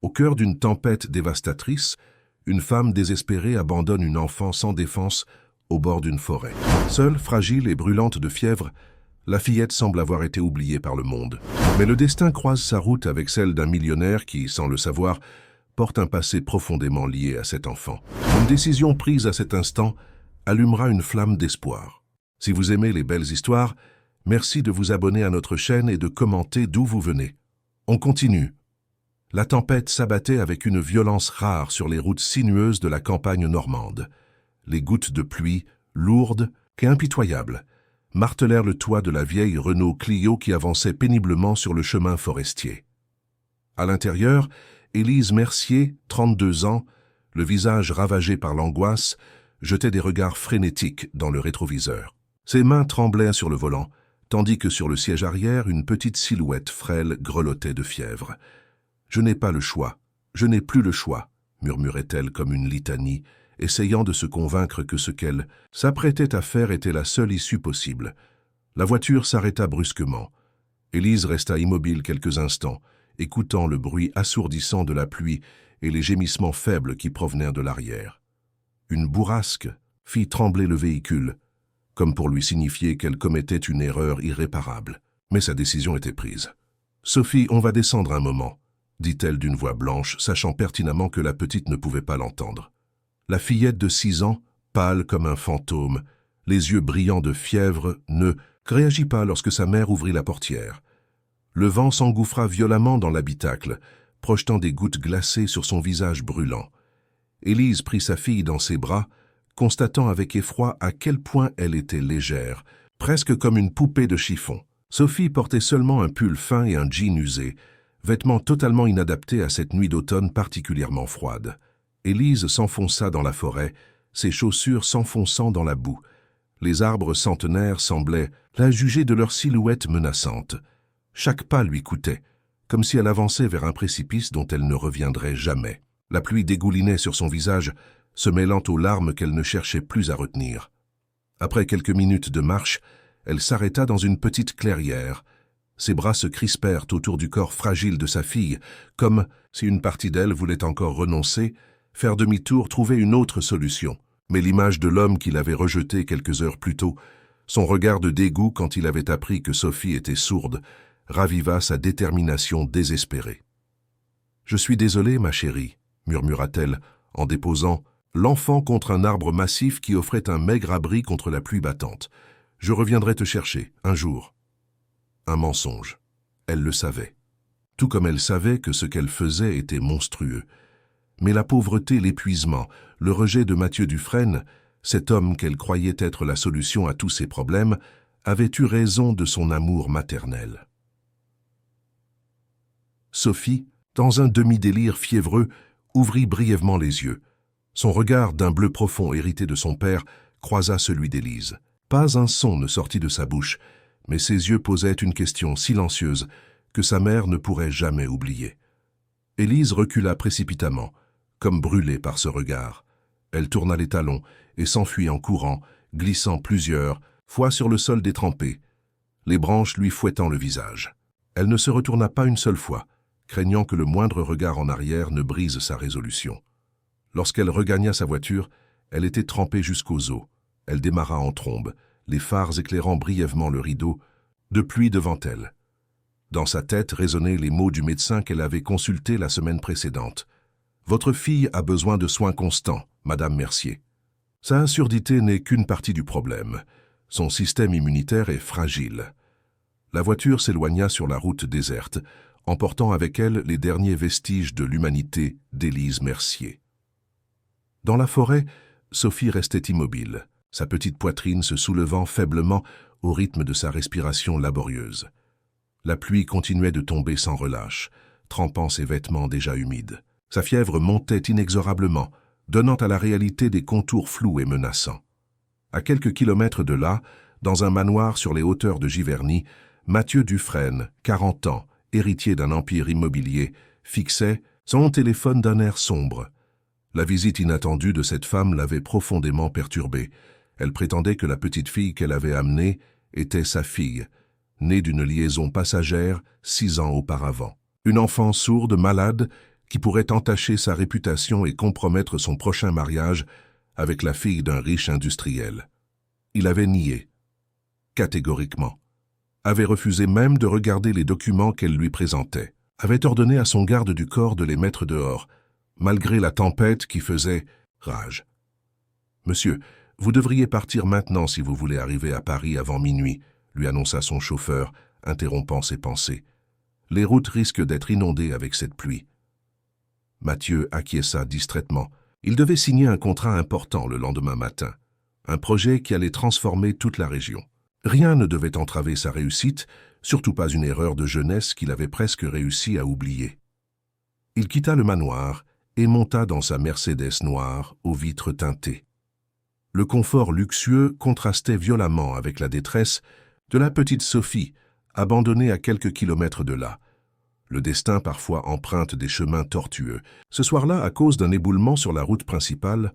Au cœur d'une tempête dévastatrice, une femme désespérée abandonne une enfant sans défense au bord d'une forêt. Seule, fragile et brûlante de fièvre, la fillette semble avoir été oubliée par le monde. Mais le destin croise sa route avec celle d'un millionnaire qui, sans le savoir, porte un passé profondément lié à cet enfant. Une décision prise à cet instant allumera une flamme d'espoir. Si vous aimez les belles histoires, merci de vous abonner à notre chaîne et de commenter d'où vous venez. On continue. La tempête s'abattait avec une violence rare sur les routes sinueuses de la campagne normande. Les gouttes de pluie, lourdes et impitoyables, martelèrent le toit de la vieille Renault Clio qui avançait péniblement sur le chemin forestier. À l'intérieur, Élise Mercier, 32 ans, le visage ravagé par l'angoisse, jetait des regards frénétiques dans le rétroviseur. Ses mains tremblaient sur le volant, tandis que sur le siège arrière, une petite silhouette frêle grelottait de fièvre. « Je n'ai pas le choix, je n'ai plus le choix », murmurait-elle comme une litanie, essayant de se convaincre que ce qu'elle s'apprêtait à faire était la seule issue possible. La voiture s'arrêta brusquement. Élise resta immobile quelques instants, écoutant le bruit assourdissant de la pluie et les gémissements faibles qui provenaient de l'arrière. Une bourrasque fit trembler le véhicule, comme pour lui signifier qu'elle commettait une erreur irréparable. Mais sa décision était prise. « Sophie, on va descendre un moment », dit-elle d'une voix blanche, sachant pertinemment que la petite ne pouvait pas l'entendre. La fillette de 6 ans, pâle comme un fantôme, les yeux brillants de fièvre, ne réagit pas lorsque sa mère ouvrit la portière. Le vent s'engouffra violemment dans l'habitacle, projetant des gouttes glacées sur son visage brûlant. Élise prit sa fille dans ses bras, constatant avec effroi à quel point elle était légère, presque comme une poupée de chiffon. Sophie portait seulement un pull fin et un jean usé, vêtements totalement inadaptés à cette nuit d'automne particulièrement froide. Élise s'enfonça dans la forêt, ses chaussures s'enfonçant dans la boue. Les arbres centenaires semblaient la juger de leur silhouette menaçante. Chaque pas lui coûtait, comme si elle avançait vers un précipice dont elle ne reviendrait jamais. La pluie dégoulinait sur son visage, se mêlant aux larmes qu'elle ne cherchait plus à retenir. Après quelques minutes de marche, elle s'arrêta dans une petite clairière. Ses bras se crispèrent autour du corps fragile de sa fille, comme si une partie d'elle voulait encore renoncer, faire demi-tour, trouver une autre solution. Mais l'image de l'homme qu'il avait rejeté quelques heures plus tôt, son regard de dégoût quand il avait appris que Sophie était sourde, raviva sa détermination désespérée. « Je suis désolée, ma chérie », murmura-t-elle, en déposant l'enfant contre un arbre massif qui offrait un maigre abri contre la pluie battante. « Je reviendrai te chercher, un jour. » Un mensonge. Elle le savait. Tout comme elle savait que ce qu'elle faisait était monstrueux. Mais la pauvreté, l'épuisement, le rejet de Mathieu Dufresne, cet homme qu'elle croyait être la solution à tous ses problèmes, avait eu raison de son amour maternel. Sophie, dans un demi-délire fiévreux, ouvrit brièvement les yeux. Son regard d'un bleu profond hérité de son père croisa celui d'Élise. Pas un son ne sortit de sa bouche, mais ses yeux posaient une question silencieuse que sa mère ne pourrait jamais oublier. Élise recula précipitamment, comme brûlée par ce regard. Elle tourna les talons et s'enfuit en courant, glissant plusieurs fois sur le sol détrempé, les branches lui fouettant le visage. Elle ne se retourna pas une seule fois, craignant que le moindre regard en arrière ne brise sa résolution. Lorsqu'elle regagna sa voiture, elle était trempée jusqu'aux os. Elle démarra en trombe, les phares éclairant brièvement le rideau, de pluie devant elle. Dans sa tête résonnaient les mots du médecin qu'elle avait consulté la semaine précédente. « Votre fille a besoin de soins constants, Madame Mercier. Sa surdité n'est qu'une partie du problème. Son système immunitaire est fragile. » La voiture s'éloigna sur la route déserte, emportant avec elle les derniers vestiges de l'humanité d'Élise Mercier. Dans la forêt, Sophie restait immobile, sa petite poitrine se soulevant faiblement au rythme de sa respiration laborieuse. La pluie continuait de tomber sans relâche, trempant ses vêtements déjà humides. Sa fièvre montait inexorablement, donnant à la réalité des contours flous et menaçants. À quelques kilomètres de là, dans un manoir sur les hauteurs de Giverny, Mathieu Dufresne, 40 ans, héritier d'un empire immobilier, fixait son téléphone d'un air sombre. La visite inattendue de cette femme l'avait profondément perturbé. Elle prétendait que la petite fille qu'elle avait amenée était sa fille, née d'une liaison passagère 6 ans auparavant. Une enfant sourde, malade, qui pourrait entacher sa réputation et compromettre son prochain mariage avec la fille d'un riche industriel. Il avait nié, catégoriquement, avait refusé même de regarder les documents qu'elle lui présentait, avait ordonné à son garde du corps de les mettre dehors, malgré la tempête qui faisait rage. « Monsieur, vous devriez partir maintenant si vous voulez arriver à Paris avant minuit », lui annonça son chauffeur, interrompant ses pensées. « Les routes risquent d'être inondées avec cette pluie. » Mathieu acquiesça distraitement. Il devait signer un contrat important le lendemain matin, un projet qui allait transformer toute la région. Rien ne devait entraver sa réussite, surtout pas une erreur de jeunesse qu'il avait presque réussi à oublier. Il quitta le manoir et monta dans sa Mercedes noire aux vitres teintées. Le confort luxueux contrastait violemment avec la détresse de la petite Sophie, abandonnée à quelques kilomètres de là. Le destin parfois emprunte des chemins tortueux. Ce soir-là, à cause d'un éboulement sur la route principale,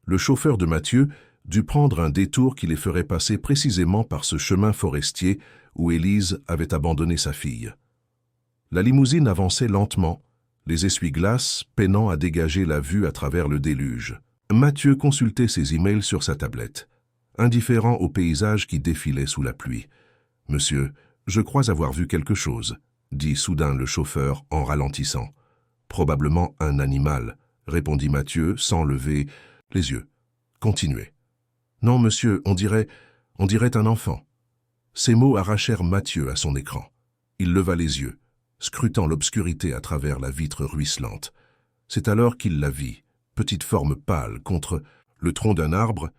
le chauffeur de Mathieu dut prendre un détour qui les ferait passer précisément par ce chemin forestier où Élise avait abandonné sa fille. La limousine avançait lentement, les essuie-glaces peinant à dégager la vue à travers le déluge. Mathieu consultait ses emails sur sa tablette, indifférent au paysage qui défilait sous la pluie. « Monsieur, je crois avoir vu quelque chose », dit soudain le chauffeur en ralentissant. « Probablement un animal », répondit Mathieu sans lever les yeux. « Continuez. »« Non, monsieur, on dirait un enfant. » Ces mots arrachèrent Mathieu à son écran. Il leva les yeux, scrutant l'obscurité à travers la vitre ruisselante. C'est alors qu'il la vit, petite forme pâle contre le tronc d'un arbre,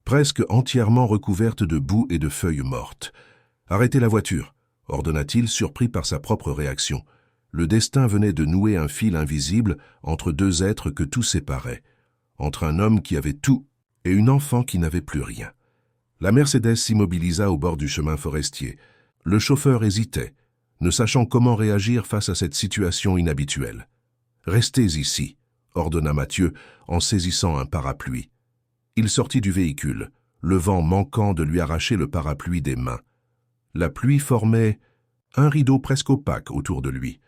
presque entièrement recouverte de boue et de feuilles mortes. « Arrêtez la voiture !» ordonna-t-il, surpris par sa propre réaction. Le destin venait de nouer un fil invisible entre deux êtres que tout séparait, entre un homme qui avait tout et une enfant qui n'avait plus rien. La Mercedes s'immobilisa au bord du chemin forestier. Le chauffeur hésitait, ne sachant comment réagir face à cette situation inhabituelle. « Restez ici », ordonna Mathieu en saisissant un parapluie. Il sortit du véhicule, le vent manquant de lui arracher le parapluie des mains. La pluie formait un rideau presque opaque autour de lui.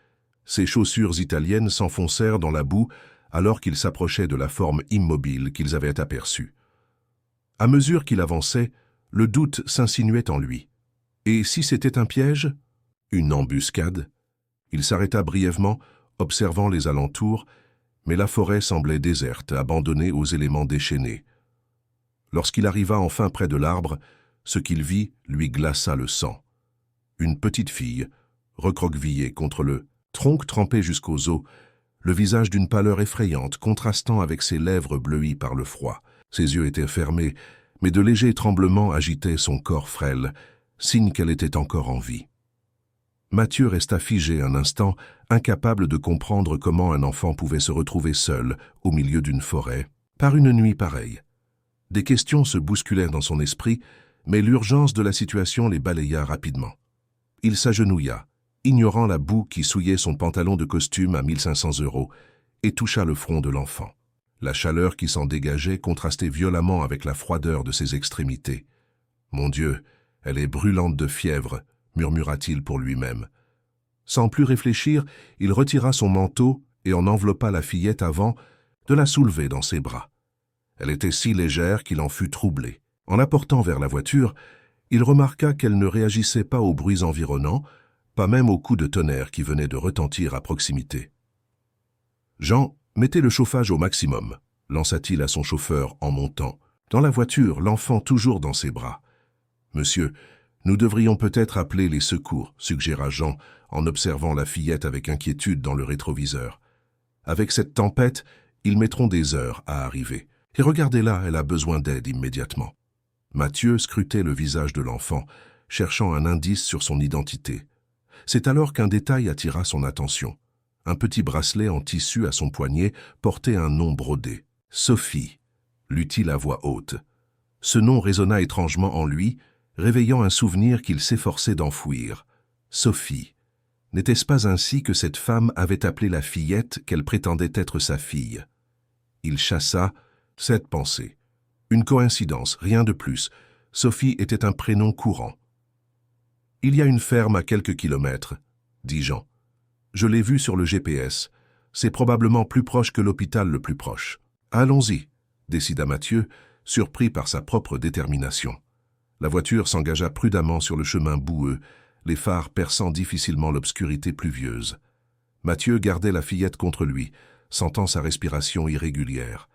Ses chaussures italiennes s'enfoncèrent dans la boue alors qu'il s'approchait de la forme immobile qu'ils avaient aperçue. À mesure qu'il avançait, le doute s'insinuait en lui. Et si c'était un piège? Une embuscade? Il s'arrêta brièvement, observant les alentours, mais la forêt semblait déserte, abandonnée aux éléments déchaînés. Lorsqu'il arriva enfin près de l'arbre, ce qu'il vit lui glaça le sang. Une petite fille, recroquevillée contre le tronc trempé jusqu'aux os, le visage d'une pâleur effrayante contrastant avec ses lèvres bleuies par le froid. Ses yeux étaient fermés, mais de légers tremblements agitaient son corps frêle, signe qu'elle était encore en vie. Mathieu resta figé un instant, incapable de comprendre comment un enfant pouvait se retrouver seul, au milieu d'une forêt, par une nuit pareille. Des questions se bousculèrent dans son esprit, mais l'urgence de la situation les balaya rapidement. Il s'agenouilla, ignorant la boue qui souillait son pantalon de costume à 1500 €, et toucha le front de l'enfant. La chaleur qui s'en dégageait contrastait violemment avec la froideur de ses extrémités. « Mon Dieu, elle est brûlante de fièvre », murmura-t-il pour lui-même. Sans plus réfléchir, il retira son manteau et en enveloppa la fillette avant de la soulever dans ses bras. Elle était si légère qu'il en fut troublé. En la portant vers la voiture, il remarqua qu'elle ne réagissait pas aux bruits environnants, pas même aux coups de tonnerre qui venaient de retentir à proximité. « Jean, mettez le chauffage au maximum », lança-t-il à son chauffeur en montant. Dans la voiture, l'enfant toujours dans ses bras. « Monsieur, nous devrions peut-être appeler les secours », suggéra Jean en observant la fillette avec inquiétude dans le rétroviseur. « Avec cette tempête, ils mettront des heures à arriver. Et regardez-la, elle a besoin d'aide immédiatement. » Mathieu scrutait le visage de l'enfant, cherchant un indice sur son identité. C'est alors qu'un détail attira son attention. Un petit bracelet en tissu à son poignet portait un nom brodé. « Sophie », lut-il à voix haute. Ce nom résonna étrangement en lui, réveillant un souvenir qu'il s'efforçait d'enfouir. Sophie. N'était-ce pas ainsi que cette femme avait appelé la fillette qu'elle prétendait être sa fille? Il chassa cette pensée. Une coïncidence, rien de plus. Sophie était un prénom courant. « Il y a une ferme à quelques kilomètres, » dit Jean. « Je l'ai vue sur le GPS. C'est probablement plus proche que l'hôpital le plus proche. Allons-y, décida Mathieu, surpris par sa propre détermination. La voiture s'engagea prudemment sur le chemin boueux, les phares perçant difficilement l'obscurité pluvieuse. Mathieu gardait la fillette contre lui, sentant sa respiration irrégulière.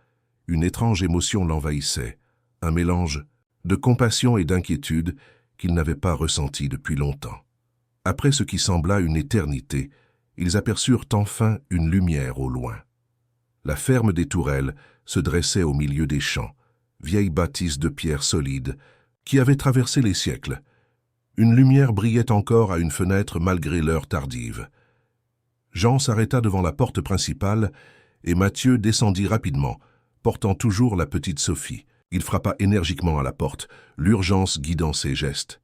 Une étrange émotion l'envahissait, un mélange de compassion et d'inquiétude qu'il n'avait pas ressenti depuis longtemps. Après ce qui sembla une éternité, ils aperçurent enfin une lumière au loin. La ferme des Tourelles se dressait au milieu des champs, vieille bâtisse de pierre solide, qui avait traversé les siècles. Une lumière brillait encore à une fenêtre malgré l'heure tardive. Jean s'arrêta devant la porte principale et Mathieu descendit rapidement, portant toujours la petite Sophie. Il frappa énergiquement à la porte, l'urgence guidant ses gestes.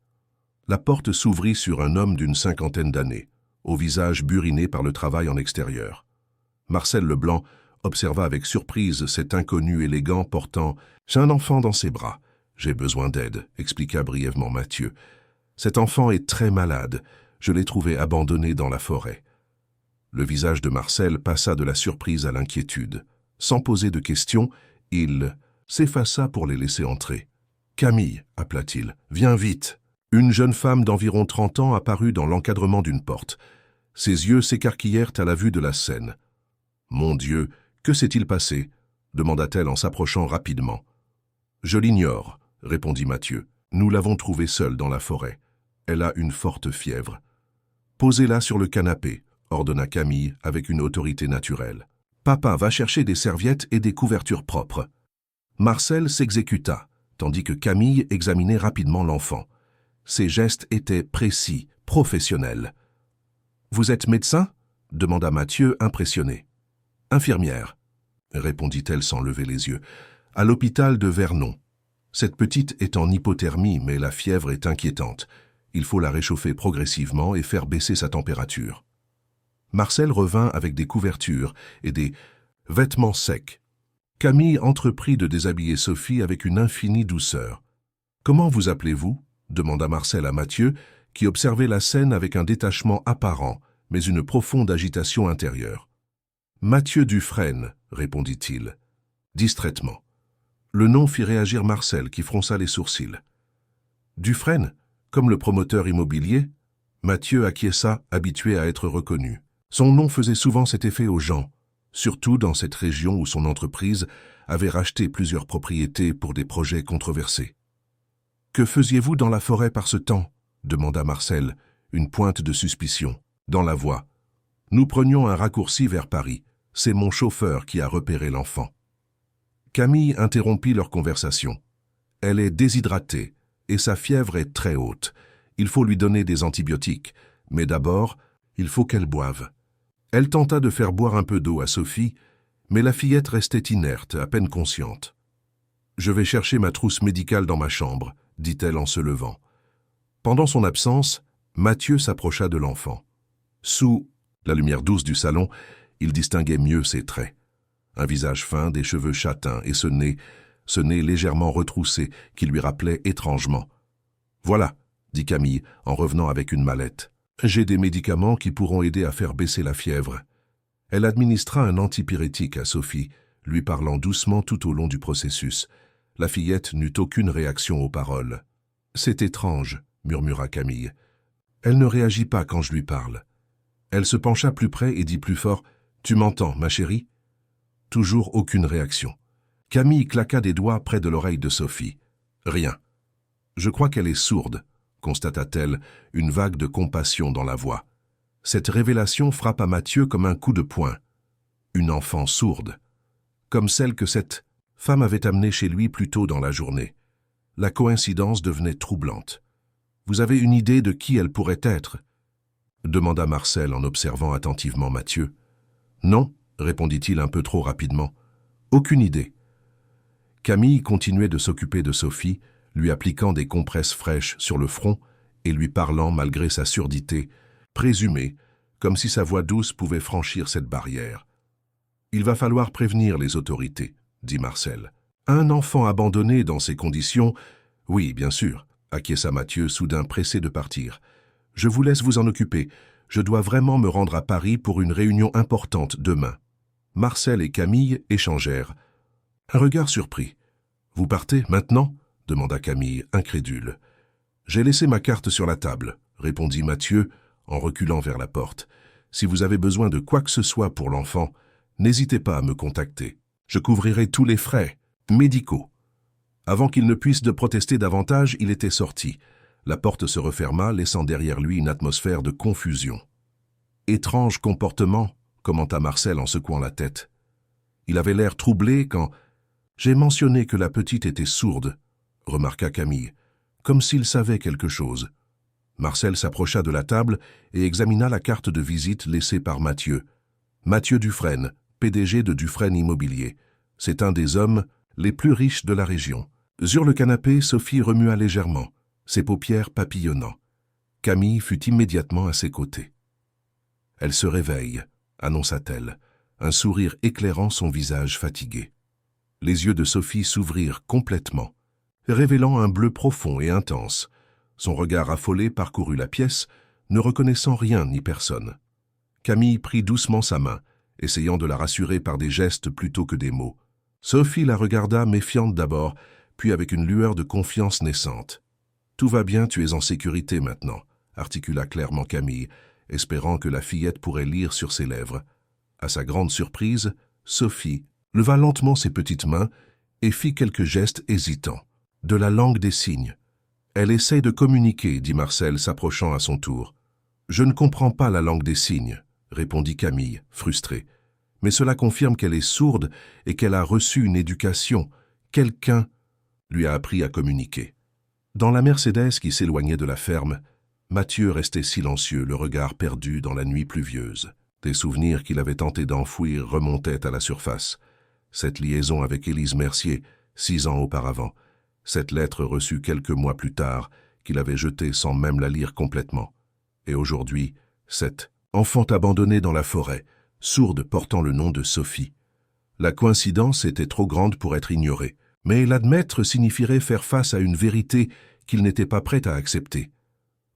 La porte s'ouvrit sur un homme d'une cinquantaine d'années, au visage buriné par le travail en extérieur. Marcel Leblanc observa avec surprise cet inconnu élégant portant « J'ai un enfant dans ses bras. J'ai besoin d'aide », expliqua brièvement Mathieu. « Cet enfant est très malade. Je l'ai trouvé abandonné dans la forêt. » Le visage de Marcel passa de la surprise à l'inquiétude. Sans poser de questions, il s'effaça pour les laisser entrer. « Camille » appela-t-il, « viens vite !» Une jeune femme d'environ 30 ans apparut dans l'encadrement d'une porte. Ses yeux s'écarquillèrent à la vue de la scène. « Mon Dieu, que s'est-il passé ?» demanda-t-elle en s'approchant rapidement. « Je l'ignore » répondit Mathieu. « Nous l'avons trouvée seule dans la forêt. Elle a une forte fièvre. »« Posez-la sur le canapé » ordonna Camille avec une autorité naturelle. « Papa va chercher des serviettes et des couvertures propres. » Marcel s'exécuta, tandis que Camille examinait rapidement l'enfant. Ses gestes étaient précis, professionnels. « Vous êtes médecin » demanda Mathieu, impressionné. « Infirmière » répondit-elle sans lever les yeux. « À l'hôpital de Vernon. Cette petite est en hypothermie, mais la fièvre est inquiétante. Il faut la réchauffer progressivement et faire baisser sa température. » Marcel revint avec des couvertures et des vêtements secs. Camille entreprit de déshabiller Sophie avec une infinie douceur. « Comment vous appelez-vous » demanda Marcel à Mathieu, qui observait la scène avec un détachement apparent, mais une profonde agitation intérieure. « Mathieu Dufresne » répondit-il, distraitement. Le nom fit réagir Marcel, qui fronça les sourcils. « Dufresne, comme le promoteur immobilier ?» Mathieu acquiesça, habitué à être reconnu. Son nom faisait souvent cet effet aux gens, surtout dans cette région où son entreprise avait racheté plusieurs propriétés pour des projets controversés. « Que faisiez-vous dans la forêt par ce temps ?» demanda Marcel, une pointe de suspicion, dans la voix. « Nous prenions un raccourci vers Paris. C'est mon chauffeur qui a repéré l'enfant. » Camille interrompit leur conversation. « Elle est déshydratée et sa fièvre est très haute. Il faut lui donner des antibiotiques, mais d'abord, il faut qu'elle boive. » Elle tenta de faire boire un peu d'eau à Sophie, mais la fillette restait inerte, à peine consciente. « Je vais chercher ma trousse médicale dans ma chambre », dit-elle en se levant. Pendant son absence, Mathieu s'approcha de l'enfant. Sous la lumière douce du salon, il distinguait mieux ses traits. Un visage fin, des cheveux châtains et ce nez légèrement retroussé qui lui rappelait étrangement. « Voilà », dit Camille en revenant avec une mallette. « J'ai des médicaments qui pourront aider à faire baisser la fièvre. » Elle administra un antipyrétique à Sophie, lui parlant doucement tout au long du processus. La fillette n'eut aucune réaction aux paroles. « C'est étrange », murmura Camille. « Elle ne réagit pas quand je lui parle. » Elle se pencha plus près et dit plus fort « Tu m'entends, ma chérie ?» Toujours aucune réaction. Camille claqua des doigts près de l'oreille de Sophie. « Rien. »« Je crois qu'elle est sourde », constata-t-elle, une vague de compassion dans la voix. Cette révélation frappa Mathieu comme un coup de poing. Une enfant sourde, comme celle que cette femme avait amenée chez lui plus tôt dans la journée. La coïncidence devenait troublante. « Vous avez une idée de qui elle pourrait être ?» demanda Marcel en observant attentivement Mathieu. « Non », répondit-il un peu trop rapidement. « Aucune idée. » Camille continuait de s'occuper de Sophie, lui appliquant des compresses fraîches sur le front et lui parlant malgré sa surdité, présumée, comme si sa voix douce pouvait franchir cette barrière. « Il va falloir prévenir les autorités, » dit Marcel. « Un enfant abandonné dans ces conditions... » « Oui, bien sûr, » acquiesça Mathieu, soudain pressé de partir. « Je vous laisse vous en occuper. Je dois vraiment me rendre à Paris pour une réunion importante demain. » Marcel et Camille échangèrent un regard surpris. « Vous partez maintenant ?» demanda Camille, incrédule. « J'ai laissé ma carte sur la table », répondit Mathieu en reculant vers la porte. « Si vous avez besoin de quoi que ce soit pour l'enfant, n'hésitez pas à me contacter. Je couvrirai tous les frais médicaux. » Avant qu'il ne puisse de protester davantage, il était sorti. La porte se referma, laissant derrière lui une atmosphère de confusion. « Étrange comportement », commenta Marcel en secouant la tête. Il avait l'air troublé quand « J'ai mentionné que la petite était sourde », remarqua Camille, comme s'il savait quelque chose. Marcel s'approcha de la table et examina la carte de visite laissée par Mathieu. Mathieu Dufresne, PDG de Dufresne Immobilier. C'est un des hommes les plus riches de la région. Sur le canapé, Sophie remua légèrement, ses paupières papillonnant. Camille fut immédiatement à ses côtés. « Elle se réveille », annonça-t-elle, un sourire éclairant son visage fatigué. Les yeux de Sophie s'ouvrirent complètement, révélant un bleu profond et intense. Son regard affolé parcourut la pièce, ne reconnaissant rien ni personne. Camille prit doucement sa main, essayant de la rassurer par des gestes plutôt que des mots. Sophie la regarda méfiante d'abord, puis avec une lueur de confiance naissante. « Tout va bien, tu es en sécurité maintenant », articula clairement Camille, espérant que la fillette pourrait lire sur ses lèvres. À sa grande surprise, Sophie leva lentement ses petites mains et fit quelques gestes hésitants. « De la langue des signes. »« Elle essaie de communiquer, » dit Marcel, s'approchant à son tour. « Je ne comprends pas la langue des signes, » répondit Camille, frustrée. « Mais cela confirme qu'elle est sourde et qu'elle a reçu une éducation. Quelqu'un lui a appris à communiquer. » Dans la Mercedes qui s'éloignait de la ferme, Mathieu restait silencieux, le regard perdu dans la nuit pluvieuse. Des souvenirs qu'il avait tenté d'enfouir remontaient à la surface. Cette liaison avec Élise Mercier, 6 ans auparavant. Cette lettre reçue quelques mois plus tard, qu'il avait jetée sans même la lire complètement. Et aujourd'hui, cette enfant abandonnée dans la forêt, sourde portant le nom de Sophie. La coïncidence était trop grande pour être ignorée, mais l'admettre signifierait faire face à une vérité qu'il n'était pas prêt à accepter.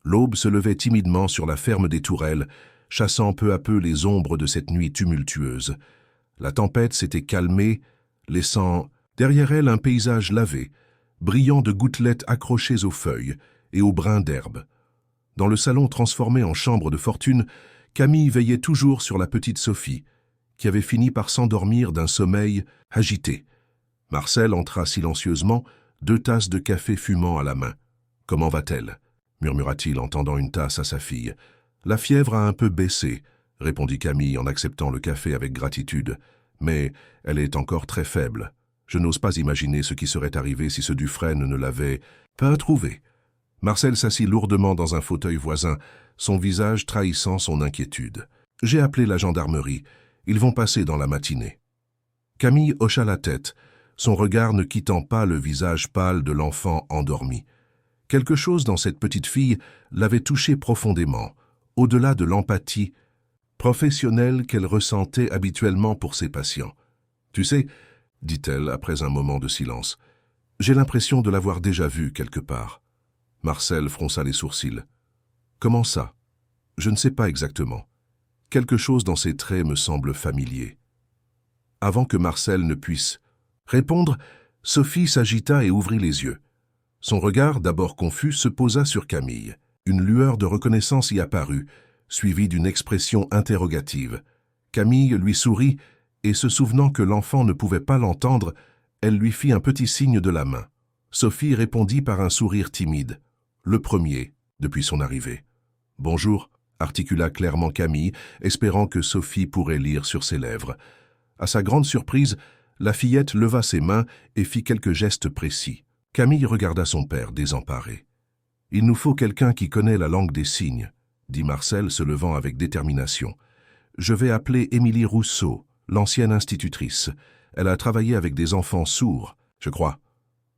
L'aube se levait timidement sur la ferme des Tourelles, chassant peu à peu les ombres de cette nuit tumultueuse. La tempête s'était calmée, laissant derrière elle un paysage lavé, brillant de gouttelettes accrochées aux feuilles et aux brins d'herbe. Dans le salon transformé en chambre de fortune, Camille veillait toujours sur la petite Sophie, qui avait fini par s'endormir d'un sommeil agité. Marcel entra silencieusement, 2 tasses de café fumant à la main. « Comment va-t-elle » murmura-t-il en tendant une tasse à sa fille. « La fièvre a un peu baissé » répondit Camille en acceptant le café avec gratitude. « Mais elle est encore très faible. Je n'ose pas imaginer ce qui serait arrivé si ce Dufresne ne l'avait pas trouvé. » Marcel s'assit lourdement dans un fauteuil voisin, son visage trahissant son inquiétude. « J'ai appelé la gendarmerie. Ils vont passer dans la matinée. » Camille hocha la tête, son regard ne quittant pas le visage pâle de l'enfant endormi. Quelque chose dans cette petite fille l'avait touchée profondément, au-delà de l'empathie professionnelle qu'elle ressentait habituellement pour ses patients. « Tu sais, » dit-elle après un moment de silence, « j'ai l'impression de l'avoir déjà vue quelque part. » Marcel fronça les sourcils. « Comment ça ? Je ne sais pas exactement. Quelque chose dans ses traits me semble familier. » Avant que Marcel ne puisse répondre, Sophie s'agita et ouvrit les yeux. Son regard, d'abord confus, se posa sur Camille. Une lueur de reconnaissance y apparut, suivie d'une expression interrogative. Camille lui sourit, et se souvenant que l'enfant ne pouvait pas l'entendre, elle lui fit un petit signe de la main. Sophie répondit par un sourire timide, le premier depuis son arrivée. « Bonjour », articula clairement Camille, espérant que Sophie pourrait lire sur ses lèvres. À sa grande surprise, la fillette leva ses mains et fit quelques gestes précis. Camille regarda son père désemparé. « Il nous faut quelqu'un qui connaît la langue des signes », dit Marcel se levant avec détermination. « Je vais appeler Émilie Rousseau, l'ancienne institutrice. Elle a travaillé avec des enfants sourds, je crois. »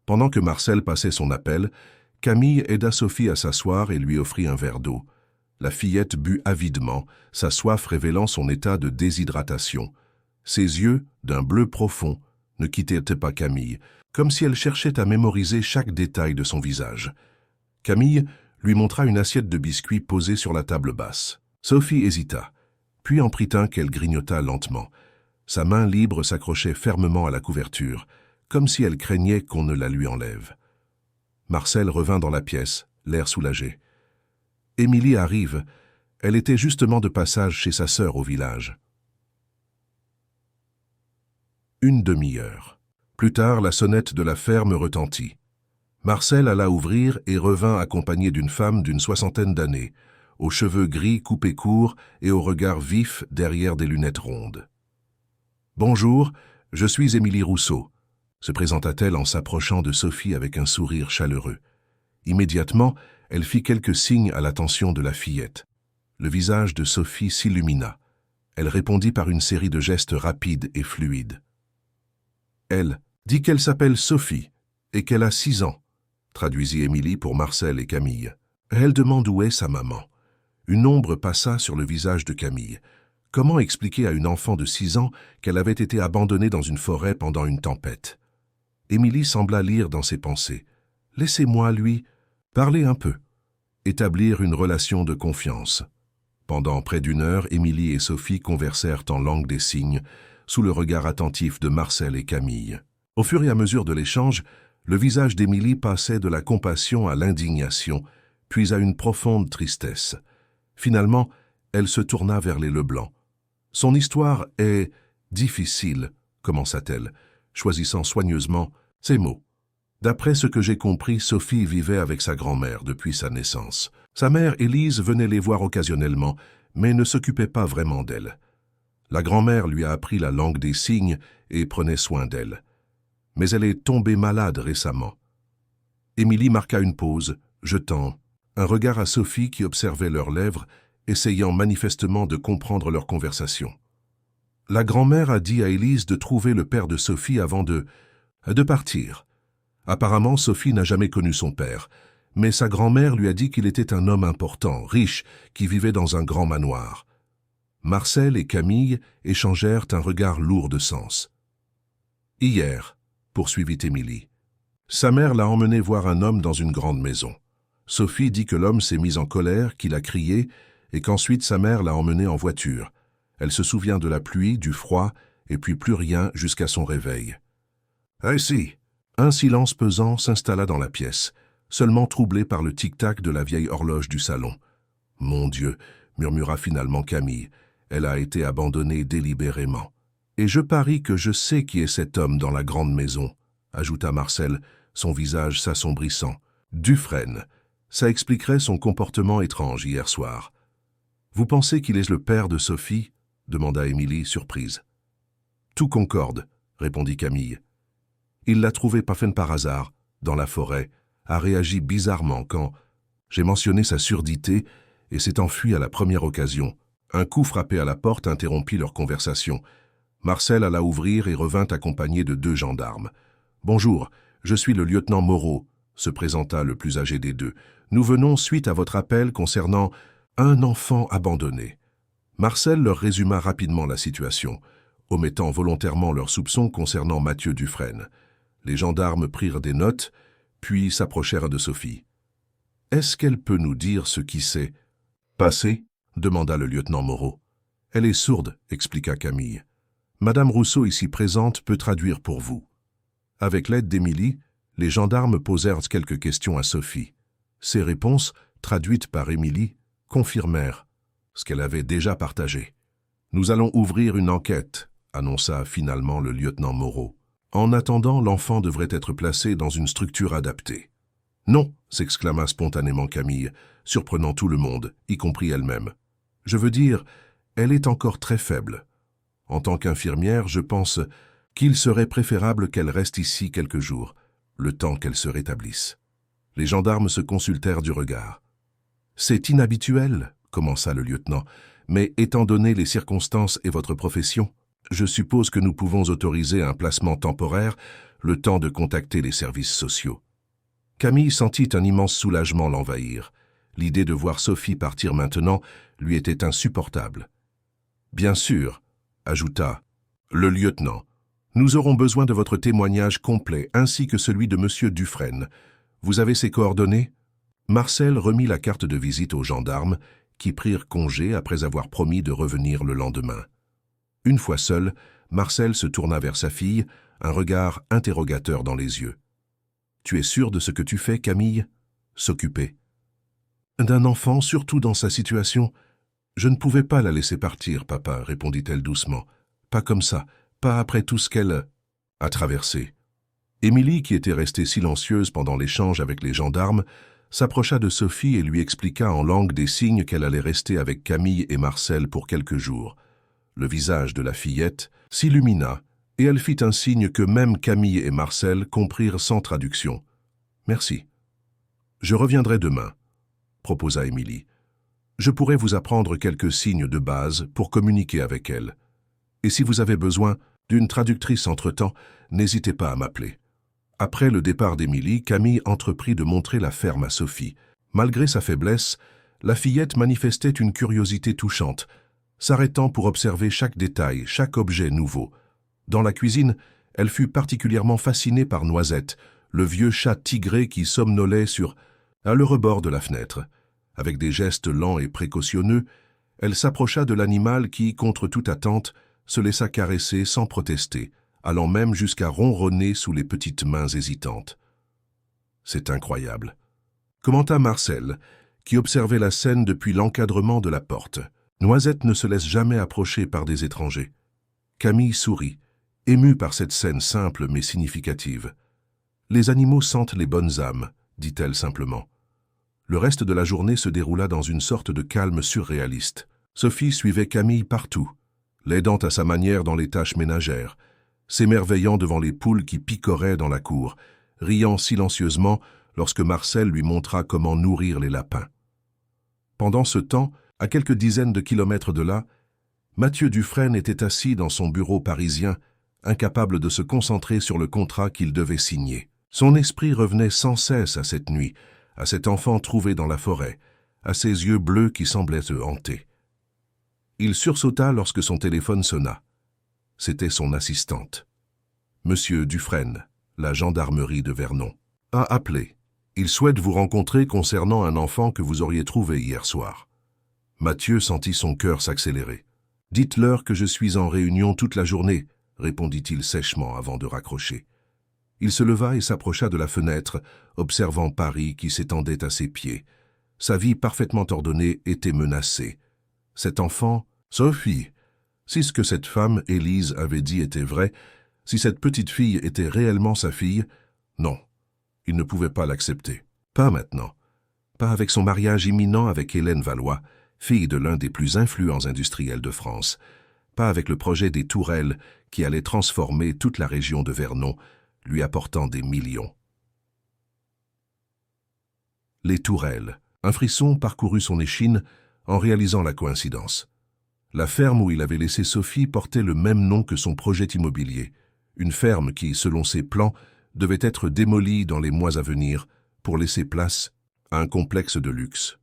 Pendant que Marcel passait son appel, Camille aida Sophie à s'asseoir et lui offrit un verre d'eau. La fillette but avidement, sa soif révélant son état de déshydratation. Ses yeux, d'un bleu profond, ne quittaient pas Camille, comme si elle cherchait à mémoriser chaque détail de son visage. Camille lui montra une assiette de biscuits posée sur la table basse. Sophie hésita, puis en prit un qu'elle grignota lentement. Sa main libre s'accrochait fermement à la couverture, comme si elle craignait qu'on ne la lui enlève. Marcel revint dans la pièce, l'air soulagé. Émilie arrive. Elle était justement de passage chez sa sœur au village. Une demi-heure. Plus tard, la sonnette de la ferme retentit. Marcel alla ouvrir et revint accompagné d'une femme d'une 60aine d'années, aux cheveux gris coupés courts et au regard vif derrière des lunettes rondes. « Bonjour, je suis Émilie Rousseau », se présenta-t-elle en s'approchant de Sophie avec un sourire chaleureux. Immédiatement, elle fit quelques signes à l'attention de la fillette. Le visage de Sophie s'illumina. Elle répondit par une série de gestes rapides et fluides. Elle dit qu'elle s'appelle Sophie et qu'elle a 6 ans, traduisit Émilie pour Marcel et Camille. Elle demande où est sa maman. Une ombre passa sur le visage de Camille. Comment expliquer à une enfant de 6 ans qu'elle avait été abandonnée dans une forêt pendant une tempête? Émilie sembla lire dans ses pensées. « Laissez-moi, lui, parler un peu. » Établir une relation de confiance. Pendant près d'1 heure, Émilie et Sophie conversèrent en langue des signes, sous le regard attentif de Marcel et Camille. Au fur et à mesure de l'échange, le visage d'Émilie passait de la compassion à l'indignation, puis à une profonde tristesse. Finalement, elle se tourna vers les Leblanc. « Son histoire est difficile », commença-t-elle, choisissant soigneusement ces mots. D'après ce que j'ai compris, Sophie vivait avec sa grand-mère depuis sa naissance. Sa mère, Élise, venait les voir occasionnellement, mais ne s'occupait pas vraiment d'elle. La grand-mère lui a appris la langue des signes et prenait soin d'elle. Mais elle est tombée malade récemment. Émilie marqua une pause, jetant un regard à Sophie qui observait leurs lèvres, essayant manifestement de comprendre leur conversation. La grand-mère a dit à Élise de trouver le père de Sophie avant de partir. Apparemment, Sophie n'a jamais connu son père, mais sa grand-mère lui a dit qu'il était un homme important, riche, qui vivait dans un grand manoir. Marcel et Camille échangèrent un regard lourd de sens. « Hier, » poursuivit Émilie, « sa mère l'a emmené voir un homme dans une grande maison. Sophie dit que l'homme s'est mis en colère, qu'il a crié, et qu'ensuite sa mère l'a emmené en voiture. Elle se souvient de la pluie, du froid, et puis plus rien jusqu'à son réveil. »« Ainsi !» Un silence pesant s'installa dans la pièce, seulement troublé par le tic-tac de la vieille horloge du salon. « Mon Dieu !» murmura finalement Camille. « Elle a été abandonnée délibérément. »« Et je parie que je sais qui est cet homme dans la grande maison, » ajouta Marcel, son visage s'assombrissant. « Dufresne. Ça expliquerait son comportement étrange hier soir. »« Vous pensez qu'il est le père de Sophie ?» demanda Émilie, surprise. « Tout concorde, » répondit Camille. Il l'a trouvé par hasard, dans la forêt, a réagi bizarrement quand j'ai mentionné sa surdité et s'est enfui à la première occasion. Un coup frappé à la porte interrompit leur conversation. Marcel alla ouvrir et revint accompagné de 2 gendarmes. « Bonjour, je suis le lieutenant Moreau », se présenta le plus âgé des 2. « Nous venons suite à votre appel concernant un enfant abandonné. » Marcel leur résuma rapidement la situation, omettant volontairement leurs soupçons concernant Mathieu Dufresne. Les gendarmes prirent des notes, puis s'approchèrent de Sophie. « Est-ce qu'elle peut nous dire ce qui s'est passé ?» demanda le lieutenant Moreau. « Elle est sourde, » expliqua Camille. « Madame Rousseau, ici présente, peut traduire pour vous. » Avec l'aide d'Émilie, les gendarmes posèrent quelques questions à Sophie. Ces réponses, traduites par Émilie, confirmèrent ce qu'elle avait déjà partagé. « Nous allons ouvrir une enquête », annonça finalement le lieutenant Moreau. « En attendant, l'enfant devrait être placé dans une structure adaptée. »« Non !» s'exclama spontanément Camille, surprenant tout le monde, y compris elle-même. « Je veux dire, elle est encore très faible. En tant qu'infirmière, je pense qu'il serait préférable qu'elle reste ici quelques jours, le temps qu'elle se rétablisse. » Les gendarmes se consultèrent du regard. « C'est inhabituel » commença le lieutenant, « mais étant donné les circonstances et votre profession, je suppose que nous pouvons autoriser un placement temporaire, le temps de contacter les services sociaux. » Camille sentit un immense soulagement l'envahir. L'idée de voir Sophie partir maintenant lui était insupportable. « Bien sûr, » ajouta le lieutenant, « nous aurons besoin de votre témoignage complet ainsi que celui de M. Dufresne. Vous avez ses coordonnées ?» Marcel remit la carte de visite aux gendarmes, qui prirent congé après avoir promis de revenir le lendemain. Une fois seul, Marcel se tourna vers sa fille, un regard interrogateur dans les yeux. « Tu es sûr de ce que tu fais, Camille ?» S'occuper. D'un enfant, surtout dans sa situation. Je ne pouvais pas la laisser partir, papa, répondit-elle doucement. Pas comme ça, pas après tout ce qu'elle a traversé. Émilie, qui était restée silencieuse pendant l'échange avec les gendarmes, s'approcha de Sophie et lui expliqua en langue des signes qu'elle allait rester avec Camille et Marcel pour quelques jours. Le visage de la fillette s'illumina et elle fit un signe que même Camille et Marcel comprirent sans traduction. « Merci. Je reviendrai demain, » proposa Émilie. « Je pourrai vous apprendre quelques signes de base pour communiquer avec elle. Et si vous avez besoin d'une traductrice entre-temps, n'hésitez pas à m'appeler. » Après le départ d'Émilie, Camille entreprit de montrer la ferme à Sophie. Malgré sa faiblesse, la fillette manifestait une curiosité touchante, s'arrêtant pour observer chaque détail, chaque objet nouveau. Dans la cuisine, elle fut particulièrement fascinée par Noisette, le vieux chat tigré qui somnolait à le rebord de la fenêtre. Avec des gestes lents et précautionneux, elle s'approcha de l'animal qui, contre toute attente, se laissa caresser sans protester, allant même jusqu'à ronronner sous les petites mains hésitantes. « C'est incroyable », commenta Marcel, qui observait la scène depuis l'encadrement de la porte. Noisette ne se laisse jamais approcher par des étrangers. Camille sourit, émue par cette scène simple mais significative. « Les animaux sentent les bonnes âmes », dit-elle simplement. Le reste de la journée se déroula dans une sorte de calme surréaliste. Sophie suivait Camille partout, l'aidant à sa manière dans les tâches ménagères, s'émerveillant devant les poules qui picoraient dans la cour, riant silencieusement lorsque Marcel lui montra comment nourrir les lapins. Pendant ce temps, à quelques dizaines de kilomètres de là, Mathieu Dufresne était assis dans son bureau parisien, incapable de se concentrer sur le contrat qu'il devait signer. Son esprit revenait sans cesse à cette nuit, à cet enfant trouvé dans la forêt, à ses yeux bleus qui semblaient le hanter. Il sursauta lorsque son téléphone sonna. C'était son assistante. « Monsieur Dufresne, la gendarmerie de Vernon, a appelé. Il souhaite vous rencontrer concernant un enfant que vous auriez trouvé hier soir. » Mathieu sentit son cœur s'accélérer. « Dites-leur que je suis en réunion toute la journée, » répondit-il sèchement avant de raccrocher. Il se leva et s'approcha de la fenêtre, observant Paris qui s'étendait à ses pieds. Sa vie parfaitement ordonnée était menacée. Cet enfant, Sophie, si ce que cette femme, Élise, avait dit était vrai, si cette petite fille était réellement sa fille, non, il ne pouvait pas l'accepter. Pas maintenant. Pas avec son mariage imminent avec Hélène Valois, fille de l'un des plus influents industriels de France. Pas avec le projet des Tourelles qui allait transformer toute la région de Vernon, lui apportant des millions. Les Tourelles. Un frisson parcourut son échine en réalisant la coïncidence. La ferme où il avait laissé Sophie portait le même nom que son projet immobilier, une ferme qui, selon ses plans, devait être démolie dans les mois à venir pour laisser place à un complexe de luxe.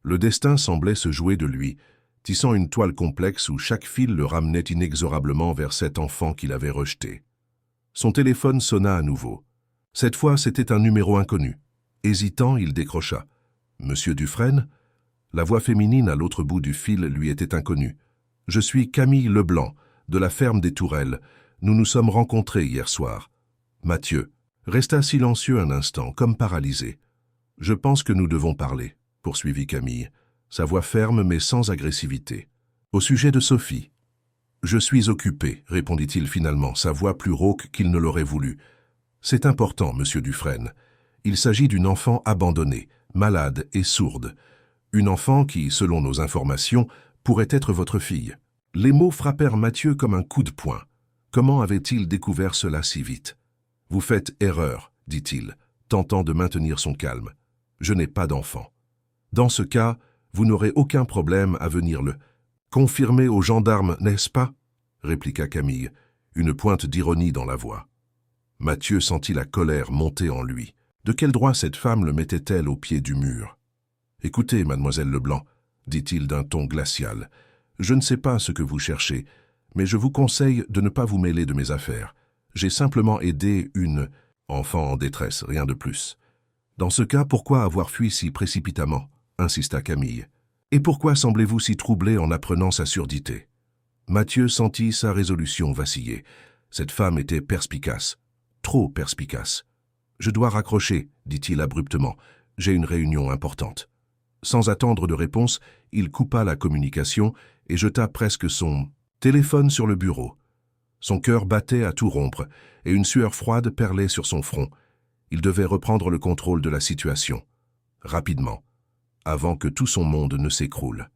Le destin semblait se jouer de lui, tissant une toile complexe où chaque fil le ramenait inexorablement vers cet enfant qu'il avait rejeté. Son téléphone sonna à nouveau. Cette fois, c'était un numéro inconnu. Hésitant, il décrocha. « Monsieur Dufresne ?» La voix féminine à l'autre bout du fil lui était inconnue. « Je suis Camille Leblanc, de la ferme des Tourelles. Nous nous sommes rencontrés hier soir. » Mathieu resta silencieux un instant, comme paralysé. « Je pense que nous devons parler, » poursuivit Camille, sa voix ferme mais sans agressivité. « Au sujet de Sophie. »« Je suis occupé, » répondit-il finalement, sa voix plus rauque qu'il ne l'aurait voulu. « C'est important, monsieur Dufresne. Il s'agit d'une enfant abandonnée, malade et sourde. Une enfant qui, selon nos informations, pourrait être votre fille. » Les mots frappèrent Mathieu comme un coup de poing. Comment avait-il découvert cela si vite? « Vous faites erreur, » dit-il, tentant de maintenir son calme. « Je n'ai pas d'enfant. Dans ce cas, vous n'aurez aucun problème à venir le confirmer aux gendarmes, n'est-ce pas ?» répliqua Camille, une pointe d'ironie dans la voix. Mathieu sentit la colère monter en lui. De quel droit cette femme le mettait-elle au pied du mur? « Écoutez, mademoiselle Leblanc, » dit-il d'un ton glacial, « je ne sais pas ce que vous cherchez, mais je vous conseille de ne pas vous mêler de mes affaires. J'ai simplement aidé une enfant en détresse, rien de plus. » « Dans ce cas, pourquoi avoir fui si précipitamment ?» insista Camille. « Et pourquoi semblez-vous si troublé en apprenant sa surdité ?»« Mathieu sentit sa résolution vaciller. Cette femme était perspicace, trop perspicace. « Je dois raccrocher », dit-il abruptement. « J'ai une réunion importante. » Sans attendre de réponse, il coupa la communication et jeta presque son téléphone sur le bureau. Son cœur battait à tout rompre et une sueur froide perlait sur son front. Il devait reprendre le contrôle de la situation, rapidement, avant que tout son monde ne s'écroule.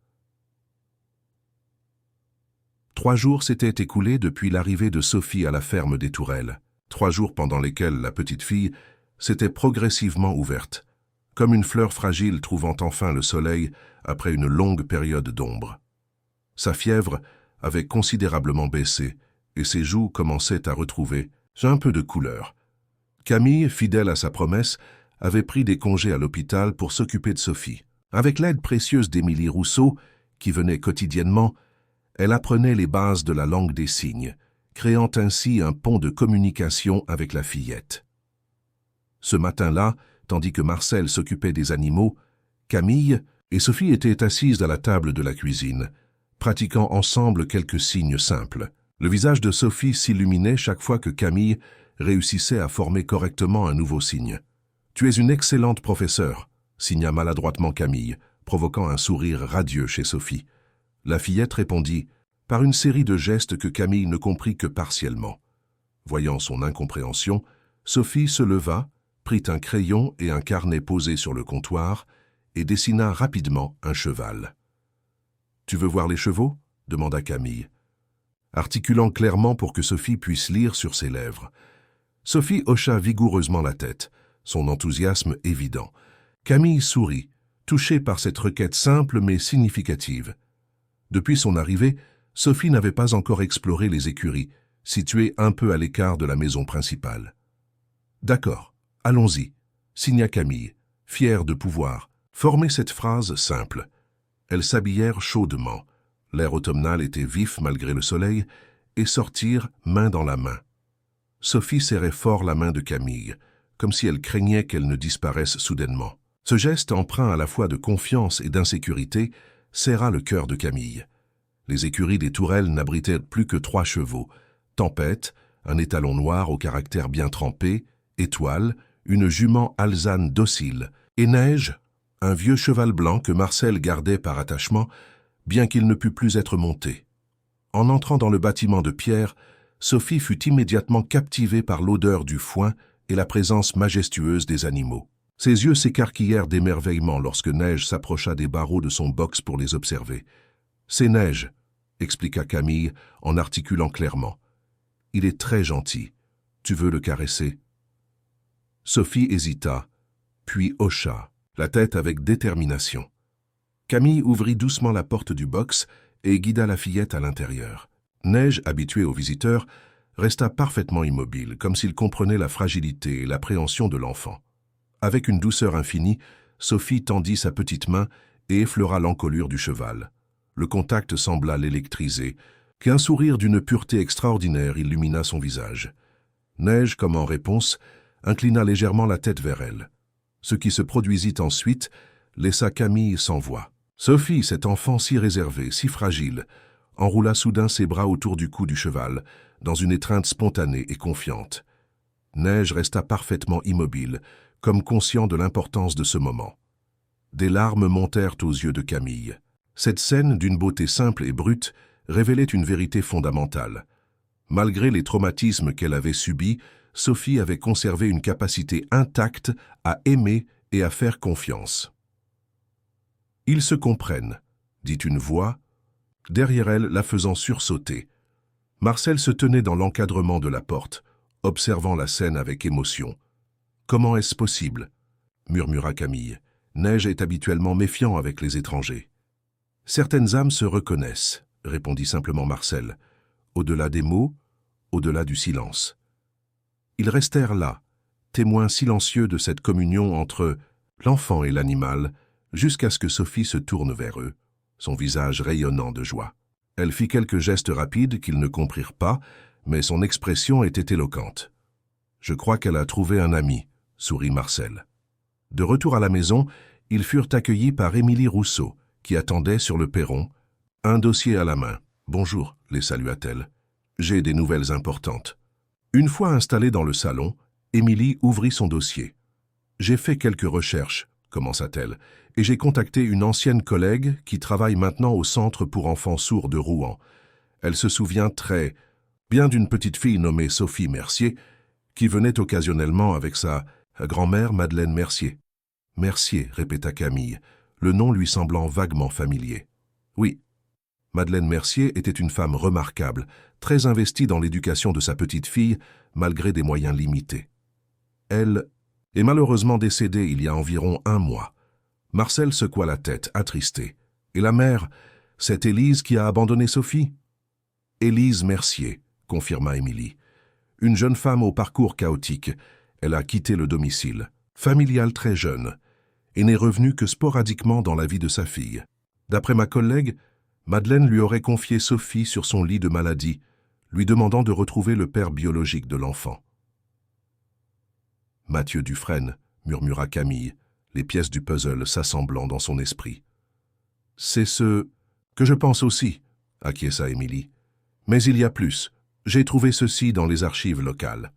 3 jours s'étaient écoulés depuis l'arrivée de Sophie à la ferme des Tourelles. 3 jours pendant lesquels la petite fille s'était progressivement ouverte, comme une fleur fragile trouvant enfin le soleil après une longue période d'ombre. Sa fièvre avait considérablement baissé et ses joues commençaient à retrouver un peu de couleur. Camille, fidèle à sa promesse, avait pris des congés à l'hôpital pour s'occuper de Sophie. Avec l'aide précieuse d'Émilie Rousseau, qui venait quotidiennement, elle apprenait les bases de la langue des signes, créant ainsi un pont de communication avec la fillette. Ce matin-là, tandis que Marcel s'occupait des animaux, Camille et Sophie étaient assises à la table de la cuisine, pratiquant ensemble quelques signes simples. Le visage de Sophie s'illuminait chaque fois que Camille réussissait à former correctement un nouveau signe. « Tu es une excellente professeure », signa maladroitement Camille, provoquant un sourire radieux chez Sophie. La fillette répondit par une série de gestes que Camille ne comprit que partiellement. Voyant son incompréhension, Sophie se leva, prit un crayon et un carnet posés sur le comptoir et dessina rapidement un cheval. « Tu veux voir les chevaux ?» demanda Camille, articulant clairement pour que Sophie puisse lire sur ses lèvres. Sophie hocha vigoureusement la tête, son enthousiasme évident. Camille sourit, touchée par cette requête simple mais significative. Depuis son arrivée, Sophie n'avait pas encore exploré les écuries, situées un peu à l'écart de la maison principale. « D'accord, allons-y », signa Camille, fière de pouvoir former cette phrase simple. Elles s'habillèrent chaudement. L'air automnal était vif malgré le soleil, et sortirent main dans la main. Sophie serrait fort la main de Camille, comme si elle craignait qu'elle ne disparaisse soudainement. Ce geste, empreint à la fois de confiance et d'insécurité, serra le cœur de Camille. Les écuries des Tourelles n'abritaient plus que 3 chevaux. Tempête, un étalon noir au caractère bien trempé, Étoile, une jument alezane docile, et Neige, un vieux cheval blanc que Marcel gardait par attachement, bien qu'il ne pût plus être monté. En entrant dans le bâtiment de pierre, Sophie fut immédiatement captivée par l'odeur du foin et la présence majestueuse des animaux. Ses yeux s'écarquillèrent d'émerveillement lorsque Neige s'approcha des barreaux de son box pour les observer. « C'est Neige », expliqua Camille en articulant clairement. « Il est très gentil. Tu veux le caresser ?» Sophie hésita, puis hocha, la tête avec détermination. Camille ouvrit doucement la porte du box et guida la fillette à l'intérieur. Neige, habituée aux visiteurs, resta parfaitement immobile, comme s'il comprenait la fragilité et l'appréhension de l'enfant. Avec une douceur infinie, Sophie tendit sa petite main et effleura l'encolure du cheval. Le contact sembla l'électriser, qu'un sourire d'une pureté extraordinaire illumina son visage. Neige, comme en réponse, inclina légèrement la tête vers elle. Ce qui se produisit ensuite laissa Camille sans voix. Sophie, cet enfant si réservé, si fragile, enroula soudain ses bras autour du cou du cheval, dans une étreinte spontanée et confiante. Neige resta parfaitement immobile, comme conscient de l'importance de ce moment. Des larmes montèrent aux yeux de Camille. Cette scène, d'une beauté simple et brute, révélait une vérité fondamentale. Malgré les traumatismes qu'elle avait subis, Sophie avait conservé une capacité intacte à aimer et à faire confiance. « Ils se comprennent », dit une voix, derrière elle la faisant sursauter. Marcel se tenait dans l'encadrement de la porte, observant la scène avec émotion. « Comment est-ce possible ?» murmura Camille. « Neige est habituellement méfiant avec les étrangers. »« Certaines âmes se reconnaissent, » répondit simplement Marcel, au-delà des mots, au-delà du silence. Ils restèrent là, témoins silencieux de cette communion entre l'enfant et l'animal, jusqu'à ce que Sophie se tourne vers eux, son visage rayonnant de joie. Elle fit quelques gestes rapides qu'ils ne comprirent pas, mais son expression était éloquente. « Je crois qu'elle a trouvé un ami », sourit Marcel. De retour à la maison, ils furent accueillis par Émilie Rousseau, qui attendait sur le perron, un dossier à la main. « Bonjour, les salua-t-elle. J'ai des nouvelles importantes. Une fois installée dans le salon, Émilie ouvrit son dossier. J'ai fait quelques recherches, commença-t-elle, et j'ai contacté une ancienne collègue qui travaille maintenant au Centre pour enfants sourds de Rouen. Elle se souvient très bien d'une petite fille nommée Sophie Mercier, qui venait occasionnellement avec sa grand-mère Madeleine Mercier. Mercier, répéta Camille, le nom lui semblant vaguement familier. Oui, Madeleine Mercier était une femme remarquable, très investie dans l'éducation de sa petite fille, malgré des moyens limités. Elle est malheureusement décédée il y a environ 1 mois. Marcel secoua la tête, attristé. Et la mère, c'est Élise qui a abandonné Sophie? Élise Mercier, confirma Émilie. Une jeune femme au parcours chaotique. Elle a quitté le domicile, familial très jeune, et n'est revenue que sporadiquement dans la vie de sa fille. D'après ma collègue, Madeleine lui aurait confié Sophie sur son lit de maladie, lui demandant de retrouver le père biologique de l'enfant. Mathieu Dufresne, murmura Camille, les pièces du puzzle s'assemblant dans son esprit. C'est ce que je pense aussi, acquiesça Émilie. Mais il y a plus. J'ai trouvé ceci dans les archives locales.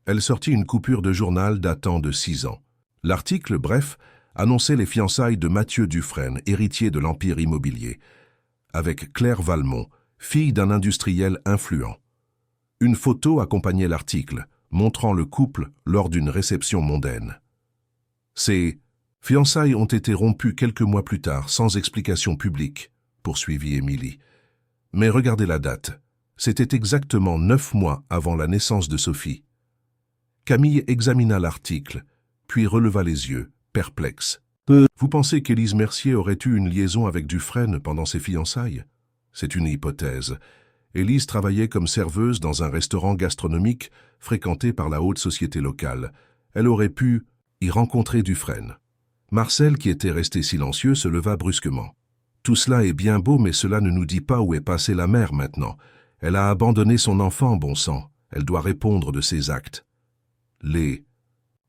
Elle sortit une coupure de journal datant de 6 ans. L'article, bref, annonçait les fiançailles de Mathieu Dufresne, héritier de l'Empire immobilier, avec Claire Valmont, fille d'un industriel influent. Une photo accompagnait l'article, montrant le couple lors d'une réception mondaine. Ces fiançailles ont été rompues quelques mois plus tard, sans explication publique, poursuivit Émilie. Mais regardez la date. C'était exactement 9 mois avant la naissance de Sophie. Camille examina l'article, puis releva les yeux, perplexe. Vous pensez qu'Élise Mercier aurait eu une liaison avec Dufresne pendant ses fiançailles? C'est une hypothèse. Élise travaillait comme serveuse dans un restaurant gastronomique fréquenté par la haute société locale. Elle aurait pu y rencontrer Dufresne. Marcel, qui était resté silencieux, se leva brusquement. Tout cela est bien beau, mais cela ne nous dit pas où est passée la mère maintenant. Elle a abandonné son enfant, bon sang. Elle doit répondre de ses actes. Les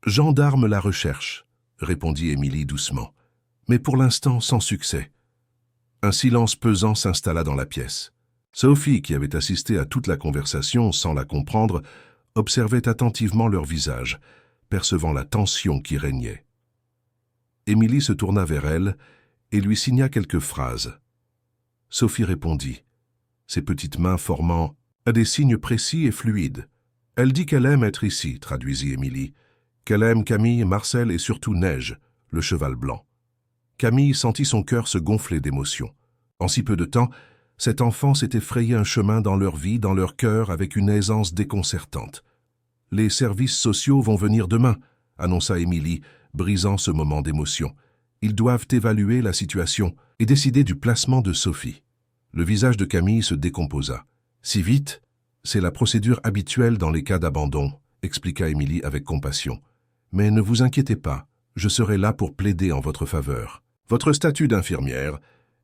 gendarmes la recherchent, répondit Émilie doucement, mais pour l'instant sans succès. Un silence pesant s'installa dans la pièce. Sophie, qui avait assisté à toute la conversation sans la comprendre, observait attentivement leur visage, percevant la tension qui régnait. Émilie se tourna vers elle et lui signa quelques phrases. Sophie répondit, ses petites mains formant des signes précis et fluides. Elle dit qu'elle aime être ici, traduisit Émilie, qu'elle aime Camille, Marcel et surtout Neige, le cheval blanc. Camille sentit son cœur se gonfler d'émotion. En si peu de temps, cet enfant s'était frayé un chemin dans leur vie, dans leur cœur, avec une aisance déconcertante. « Les services sociaux vont venir demain », annonça Émilie, brisant ce moment d'émotion. « Ils doivent évaluer la situation et décider du placement de Sophie. » Le visage de Camille se décomposa. « Si vite ? C'est la procédure habituelle dans les cas d'abandon, » expliqua Émilie avec compassion. « Mais ne vous inquiétez pas, je serai là pour plaider en votre faveur. Votre statut d'infirmière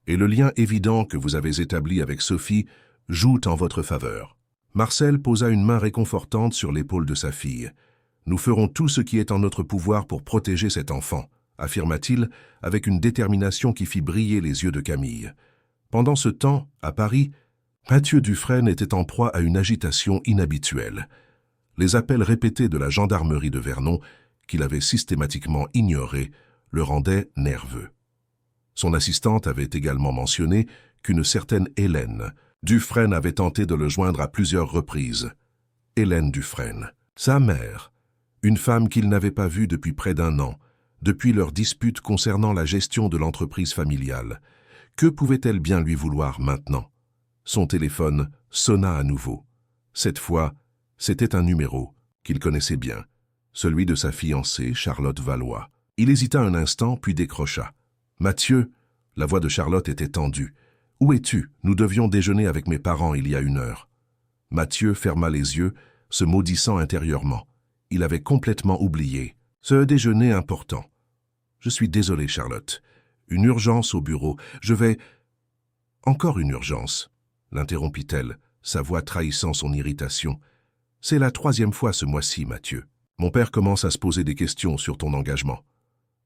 et le lien évident que vous avez établi avec Sophie jouent en votre faveur. » Marcel posa une main réconfortante sur l'épaule de sa fille. « Nous ferons tout ce qui est en notre pouvoir pour protéger cet enfant, » affirma-t-il avec une détermination qui fit briller les yeux de Camille. Pendant ce temps, à Paris, Mathieu Dufresne était en proie à une agitation inhabituelle. Les appels répétés de la gendarmerie de Vernon, qu'il avait systématiquement ignorés, le rendaient nerveux. Son assistante avait également mentionné qu'une certaine Hélène Dufresne avait tenté de le joindre à plusieurs reprises. Hélène Dufresne, sa mère, une femme qu'il n'avait pas vue depuis près d'1 an, depuis leur dispute concernant la gestion de l'entreprise familiale. Que pouvait-elle bien lui vouloir maintenant? Son téléphone sonna à nouveau. Cette fois, c'était un numéro qu'il connaissait bien, celui de sa fiancée, Charlotte Valois. Il hésita un instant, puis décrocha. « Mathieu !» La voix de Charlotte était tendue. « Où es-tu? Nous devions déjeuner avec mes parents il y a 1 heure. » Mathieu ferma les yeux, se maudissant intérieurement. Il avait complètement oublié ce déjeuner important. « Je suis désolé, Charlotte. Une urgence au bureau. Je vais... »« Encore une urgence ?» l'interrompit-elle, sa voix trahissant son irritation. « C'est la 3e fois ce mois-ci, Mathieu. Mon père commence à se poser des questions sur ton engagement.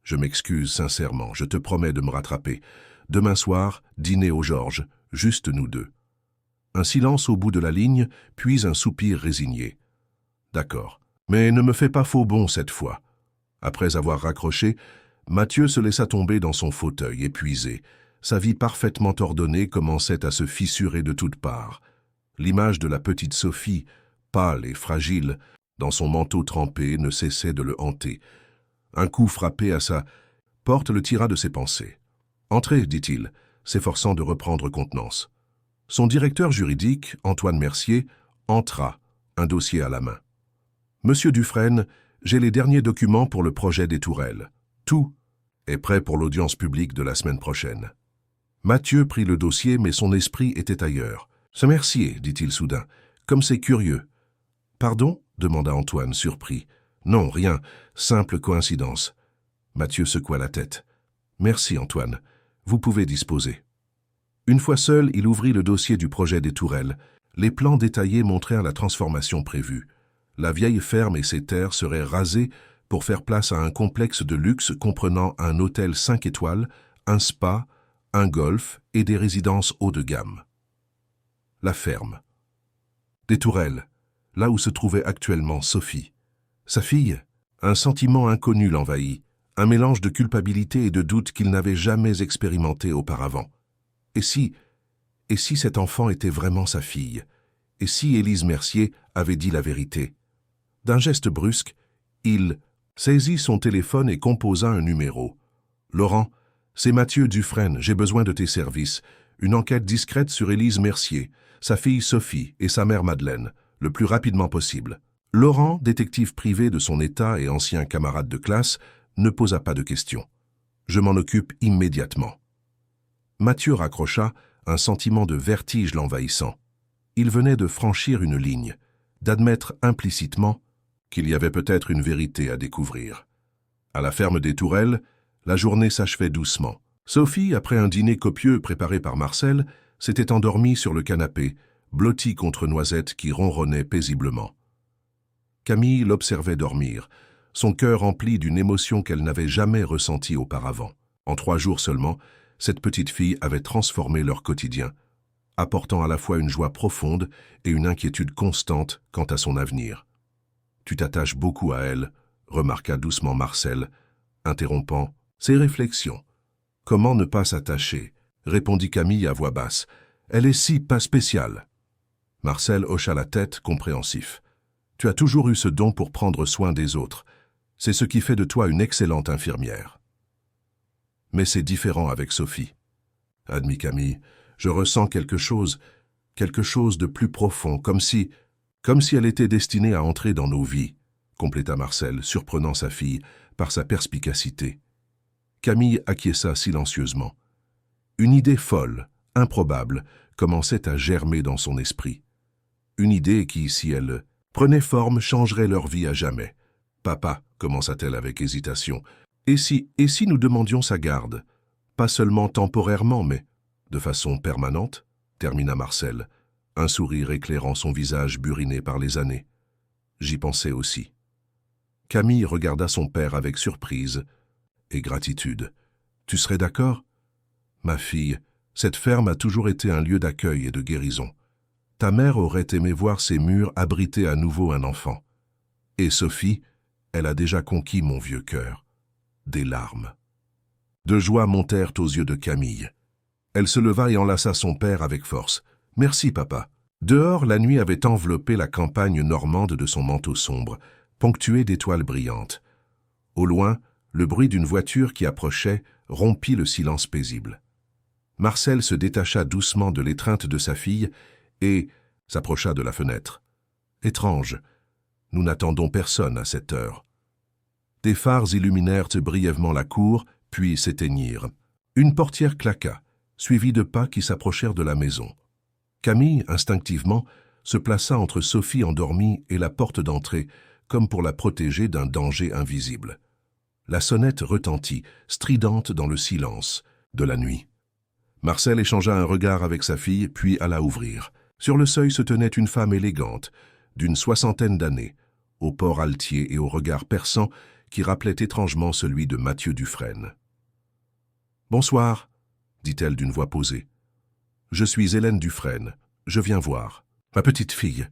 Je m'excuse sincèrement, je te promets de me rattraper. Demain soir, dîner au Georges, juste nous 2. » Un silence au bout de la ligne, puis un soupir résigné. « D'accord. Mais ne me fais pas faux bond cette fois. » Après avoir raccroché, Mathieu se laissa tomber dans son fauteuil, épuisé. Sa vie parfaitement ordonnée commençait à se fissurer de toutes parts. L'image de la petite Sophie, pâle et fragile, dans son manteau trempé, ne cessait de le hanter. Un coup frappé à sa porte le tira de ses pensées. « Entrez, dit-il, s'efforçant de reprendre contenance. Son directeur juridique, Antoine Mercier, entra, un dossier à la main. « Monsieur Dufresne, j'ai les derniers documents pour le projet des tourelles. Tout est prêt pour l'audience publique de la semaine prochaine. » Mathieu prit le dossier, mais son esprit était ailleurs. « C'est Mercier, dit-il soudain, comme c'est curieux. »« Pardon » demanda Antoine, surpris. « Non, rien, simple coïncidence. » Mathieu secoua la tête. « Merci, Antoine. Vous pouvez disposer. » Une fois seul, il ouvrit le dossier du projet des tourelles. Les plans détaillés montrèrent la transformation prévue. La vieille ferme et ses terres seraient rasées pour faire place à un complexe de luxe comprenant un hôtel 5 étoiles, un spa, un golf et des résidences haut de gamme. La ferme. Des tourelles, là où se trouvait actuellement Sophie. Sa fille, un sentiment inconnu l'envahit, un mélange de culpabilité et de doute qu'il n'avait jamais expérimenté auparavant. Et si cet enfant était vraiment sa fille? Et si Élise Mercier avait dit la vérité? D'un geste brusque, il saisit son téléphone et composa un numéro. « Laurent, c'est Mathieu Dufresne, j'ai besoin de tes services. Une enquête discrète sur Élise Mercier, sa fille Sophie et sa mère Madeleine, le plus rapidement possible. » Laurent, détective privé de son état et ancien camarade de classe, ne posa pas de questions. « Je m'en occupe immédiatement. » Mathieu raccrocha, un sentiment de vertige l'envahissant. Il venait de franchir une ligne, d'admettre implicitement qu'il y avait peut-être une vérité à découvrir. À la ferme des Tourelles, la journée s'achevait doucement. Sophie, après un dîner copieux préparé par Marcel, s'était endormie sur le canapé, blottie contre Noisette qui ronronnait paisiblement. Camille l'observait dormir, son cœur empli d'une émotion qu'elle n'avait jamais ressentie auparavant. En 3 jours seulement, cette petite fille avait transformé leur quotidien, apportant à la fois une joie profonde et une inquiétude constante quant à son avenir. « Tu t'attaches beaucoup à elle », remarqua doucement Marcel, interrompant ses réflexions. « Comment ne pas s'attacher ?» répondit Camille à voix basse. « Elle est si pas spéciale. » Marcel hocha la tête, compréhensif. « Tu as toujours eu ce don pour prendre soin des autres. C'est ce qui fait de toi une excellente infirmière. » « Mais c'est différent avec Sophie. » admit Camille. « Je ressens quelque chose de plus profond, comme si elle était destinée à entrer dans nos vies, » compléta Marcel, surprenant sa fille par sa perspicacité. Camille acquiesça silencieusement. Une idée folle, improbable, commençait à germer dans son esprit. Une idée qui, si elle prenait forme, changerait leur vie à jamais. « Papa, » commença-t-elle avec hésitation, « et si nous demandions sa garde, pas seulement temporairement, mais de façon permanente ?» termina Marcel, un sourire éclairant son visage buriné par les années. « J'y pensais aussi. » Camille regarda son père avec surprise et gratitude. « Tu serais d'accord ? Ma fille, cette ferme a toujours été un lieu d'accueil et de guérison. Ta mère aurait aimé voir ses murs abriter à nouveau un enfant. Et Sophie, elle a déjà conquis mon vieux cœur. » Des larmes de joie montèrent aux yeux de Camille. Elle se leva et enlaça son père avec force. « Merci, papa. » Dehors, la nuit avait enveloppé la campagne normande de son manteau sombre, ponctué d'étoiles brillantes. Au loin, le bruit d'une voiture qui approchait rompit le silence paisible. Marcel se détacha doucement de l'étreinte de sa fille et s'approcha de la fenêtre. « Étrange, nous n'attendons personne à cette heure. » Des phares illuminèrent brièvement la cour, puis s'éteignirent. Une portière claqua, suivie de pas qui s'approchèrent de la maison. Camille, instinctivement, se plaça entre Sophie endormie et la porte d'entrée, comme pour la protéger d'un danger invisible. La sonnette retentit, stridente dans le silence de la nuit. Marcel échangea un regard avec sa fille, puis alla ouvrir. Sur le seuil se tenait une femme élégante, d'une 60aine d'années, au port altier et au regard perçant qui rappelait étrangement celui de Mathieu Dufresne. « Bonsoir, dit-elle d'une voix posée. Je suis Hélène Dufresne, Je viens voir. Ma petite fille.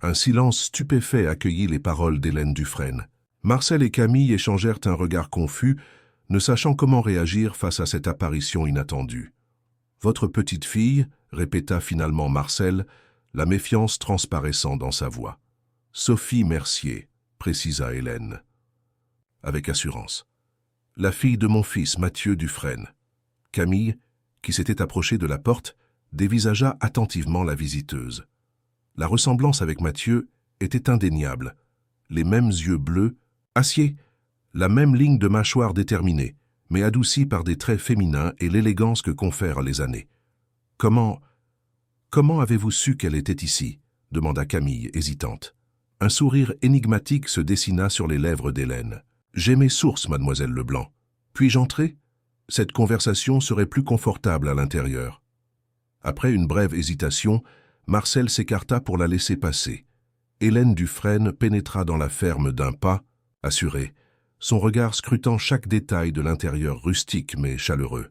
Un silence stupéfait accueillit les paroles d'Hélène Dufresne. Marcel et Camille échangèrent un regard confus, ne sachant comment réagir face à cette apparition inattendue. « Votre petite fille » répéta finalement Marcel, la méfiance transparaissant dans sa voix. « Sophie Mercier » précisa Hélène, avec assurance. « La fille de mon fils, Mathieu Dufresne. » Camille, qui s'était approchée de la porte, dévisagea attentivement la visiteuse. La ressemblance avec Mathieu était indéniable. Les mêmes yeux bleus, acier, la même ligne de mâchoire déterminée, mais adoucie par des traits féminins et l'élégance que confèrent les années. « Comment avez-vous su qu'elle était ici ?» demanda Camille, hésitante. Un sourire énigmatique se dessina sur les lèvres d'Hélène. « J'ai mes sources, mademoiselle Leblanc. Puis-je entrer ? Cette conversation serait plus confortable à l'intérieur. » Après une brève hésitation, Marcel s'écarta pour la laisser passer. Hélène Dufresne pénétra dans la ferme d'un pas, assurée, son regard scrutant chaque détail de l'intérieur rustique mais chaleureux.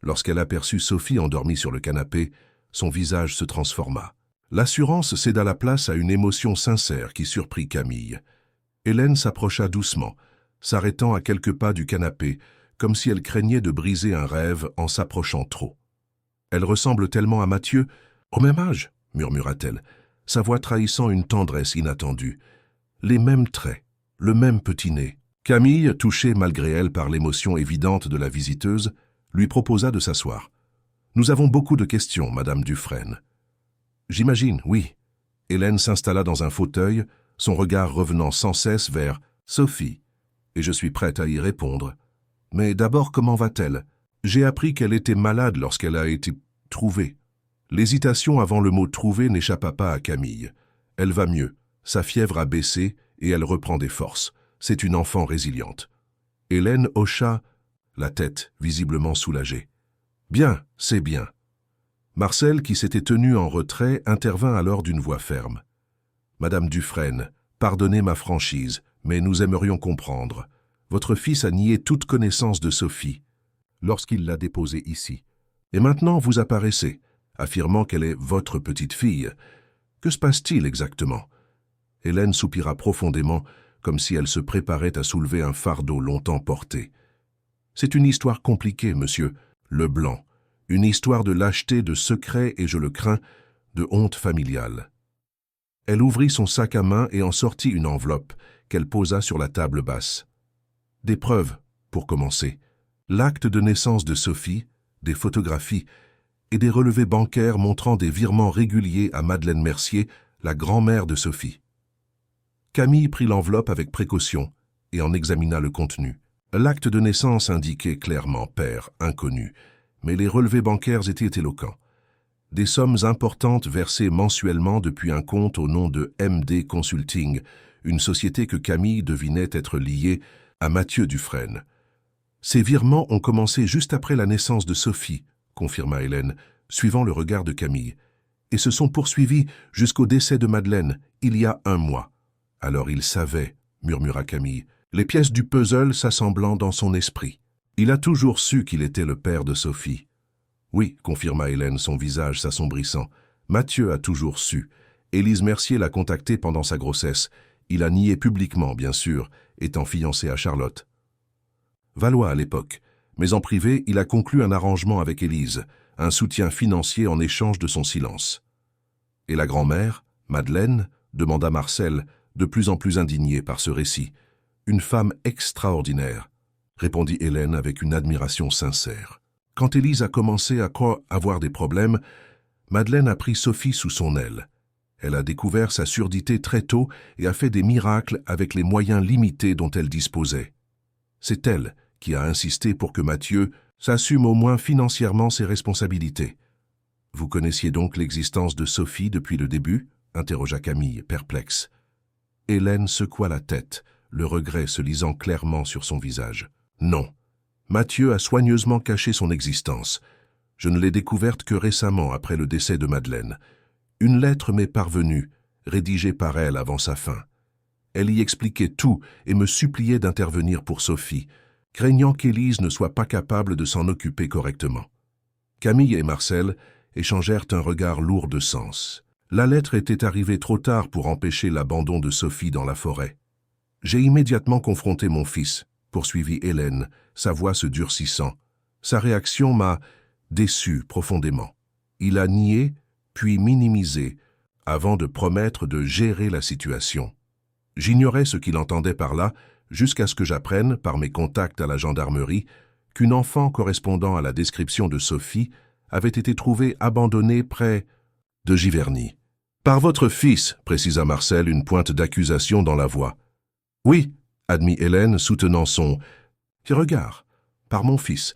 Lorsqu'elle aperçut Sophie endormie sur le canapé, son visage se transforma. L'assurance céda la place à une émotion sincère qui surprit Camille. Hélène s'approcha doucement, s'arrêtant à quelques pas du canapé, comme si elle craignait de briser un rêve en s'approchant trop. « Elle ressemble tellement à Mathieu, au même âge » murmura-t-elle, sa voix trahissant une tendresse inattendue. « Les mêmes traits, le même petit nez. » Camille, touchée malgré elle par l'émotion évidente de la visiteuse, lui proposa de s'asseoir. « Nous avons beaucoup de questions, Madame Dufresne. »« J'imagine, oui. » Hélène s'installa dans un fauteuil, son regard revenant sans cesse vers Sophie. « Et je suis prête à y répondre. Mais d'abord, comment va-t-elle? J'ai appris qu'elle était malade lorsqu'elle a été trouvée. » L'hésitation avant le mot « trouver » n'échappa pas à Camille. Elle va mieux, sa fièvre a baissé et elle reprend des forces. C'est une enfant résiliente. Hélène hocha la tête, visiblement soulagée. « Bien, c'est bien. » Marcel, qui s'était tenu en retrait, intervint alors d'une voix ferme. « Madame Dufresne, pardonnez ma franchise, mais nous aimerions comprendre. Votre fils a nié toute connaissance de Sophie lorsqu'il l'a déposée ici. Et maintenant vous apparaissez, affirmant qu'elle est votre petite fille. Que se passe-t-il exactement ?» Hélène soupira profondément, comme si elle se préparait à soulever un fardeau longtemps porté. « C'est une histoire compliquée, monsieur Leblanc. Une histoire de lâcheté, de secret et, je le crains, de honte familiale. » Elle ouvrit son sac à main et en sortit une enveloppe qu'elle posa sur la table basse. Des preuves, pour commencer. L'acte de naissance de Sophie, des photographies et des relevés bancaires montrant des virements réguliers à Madeleine Mercier, la grand-mère de Sophie. Camille prit l'enveloppe avec précaution et en examina le contenu. L'acte de naissance indiquait clairement « père inconnu », mais les relevés bancaires étaient éloquents. Des sommes importantes versées mensuellement depuis un compte au nom de MD Consulting, une société que Camille devinait être liée à Mathieu Dufresne. Ces virements ont commencé juste après la naissance de Sophie, confirma Hélène, suivant le regard de Camille, et se sont poursuivis jusqu'au décès de Madeleine, il y a 1 mois. Alors il savait, murmura Camille, les pièces du puzzle s'assemblant dans son esprit. Il a toujours su qu'il était le père de Sophie. Oui, confirma Hélène, son visage s'assombrissant. Mathieu a toujours su. Élise Mercier l'a contacté pendant sa grossesse. Il a nié publiquement, bien sûr, étant fiancé à Charlotte. Valois à l'époque, mais en privé, il a conclu un arrangement avec Élise, un soutien financier en échange de son silence. « Et la grand-mère, Madeleine ?» demanda Marcel, de plus en plus indigné par ce récit. « Une femme extraordinaire », répondit Hélène avec une admiration sincère. Quand Élise a commencé à avoir des problèmes, Madeleine a pris Sophie sous son aile. Elle a découvert sa surdité très tôt et a fait des miracles avec les moyens limités dont elle disposait. C'est elle qui a insisté pour que Mathieu s'assume au moins financièrement ses responsabilités. « Vous connaissiez donc l'existence de Sophie depuis le début ?» interrogea Camille, perplexe. Hélène secoua la tête, le regret se lisant clairement sur son visage. « Non. Mathieu a soigneusement caché son existence. Je ne l'ai découverte que récemment après le décès de Madeleine. Une lettre m'est parvenue, rédigée par elle avant sa fin. Elle y expliquait tout et me suppliait d'intervenir pour Sophie, craignant qu'Élise ne soit pas capable de s'en occuper correctement. » Camille et Marcel échangèrent un regard lourd de sens. La lettre était arrivée trop tard pour empêcher l'abandon de Sophie dans la forêt. J'ai immédiatement confronté mon fils, poursuivit Hélène, sa voix se durcissant. Sa réaction m'a déçu profondément. Il a nié, puis minimisé, avant de promettre de gérer la situation. J'ignorais ce qu'il entendait par là, jusqu'à ce que j'apprenne, par mes contacts à la gendarmerie, qu'une enfant correspondant à la description de Sophie avait été trouvée abandonnée près de Giverny. « Par votre fils », précisa Marcel, une pointe d'accusation dans la voix. « Oui », admit Hélène, soutenant son regard. « Par mon fils.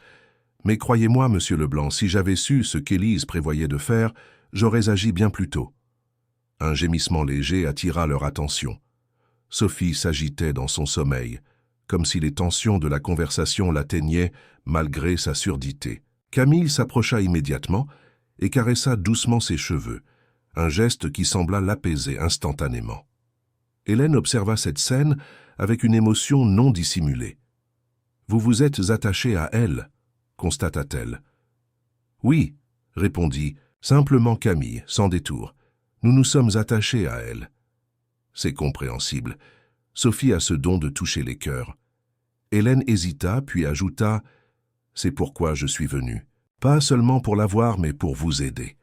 Mais croyez-moi, monsieur Leblanc, si j'avais su ce qu'Élise prévoyait de faire, j'aurais agi bien plus tôt. » Un gémissement léger attira leur attention. Sophie s'agitait dans son sommeil, comme si les tensions de la conversation l'atteignaient malgré sa surdité. Camille s'approcha immédiatement et caressa doucement ses cheveux, un geste qui sembla l'apaiser instantanément. Hélène observa cette scène avec une émotion non dissimulée. « Vous vous êtes attaché à elle », constata-t-elle. « Oui », répondit simplement Camille, sans détour. « Nous nous sommes attachés à elle. » C'est compréhensible. Sophie a ce don de toucher les cœurs. Hélène hésita, puis ajouta « C'est pourquoi je suis venue. Pas seulement pour la voir, mais pour vous aider. »«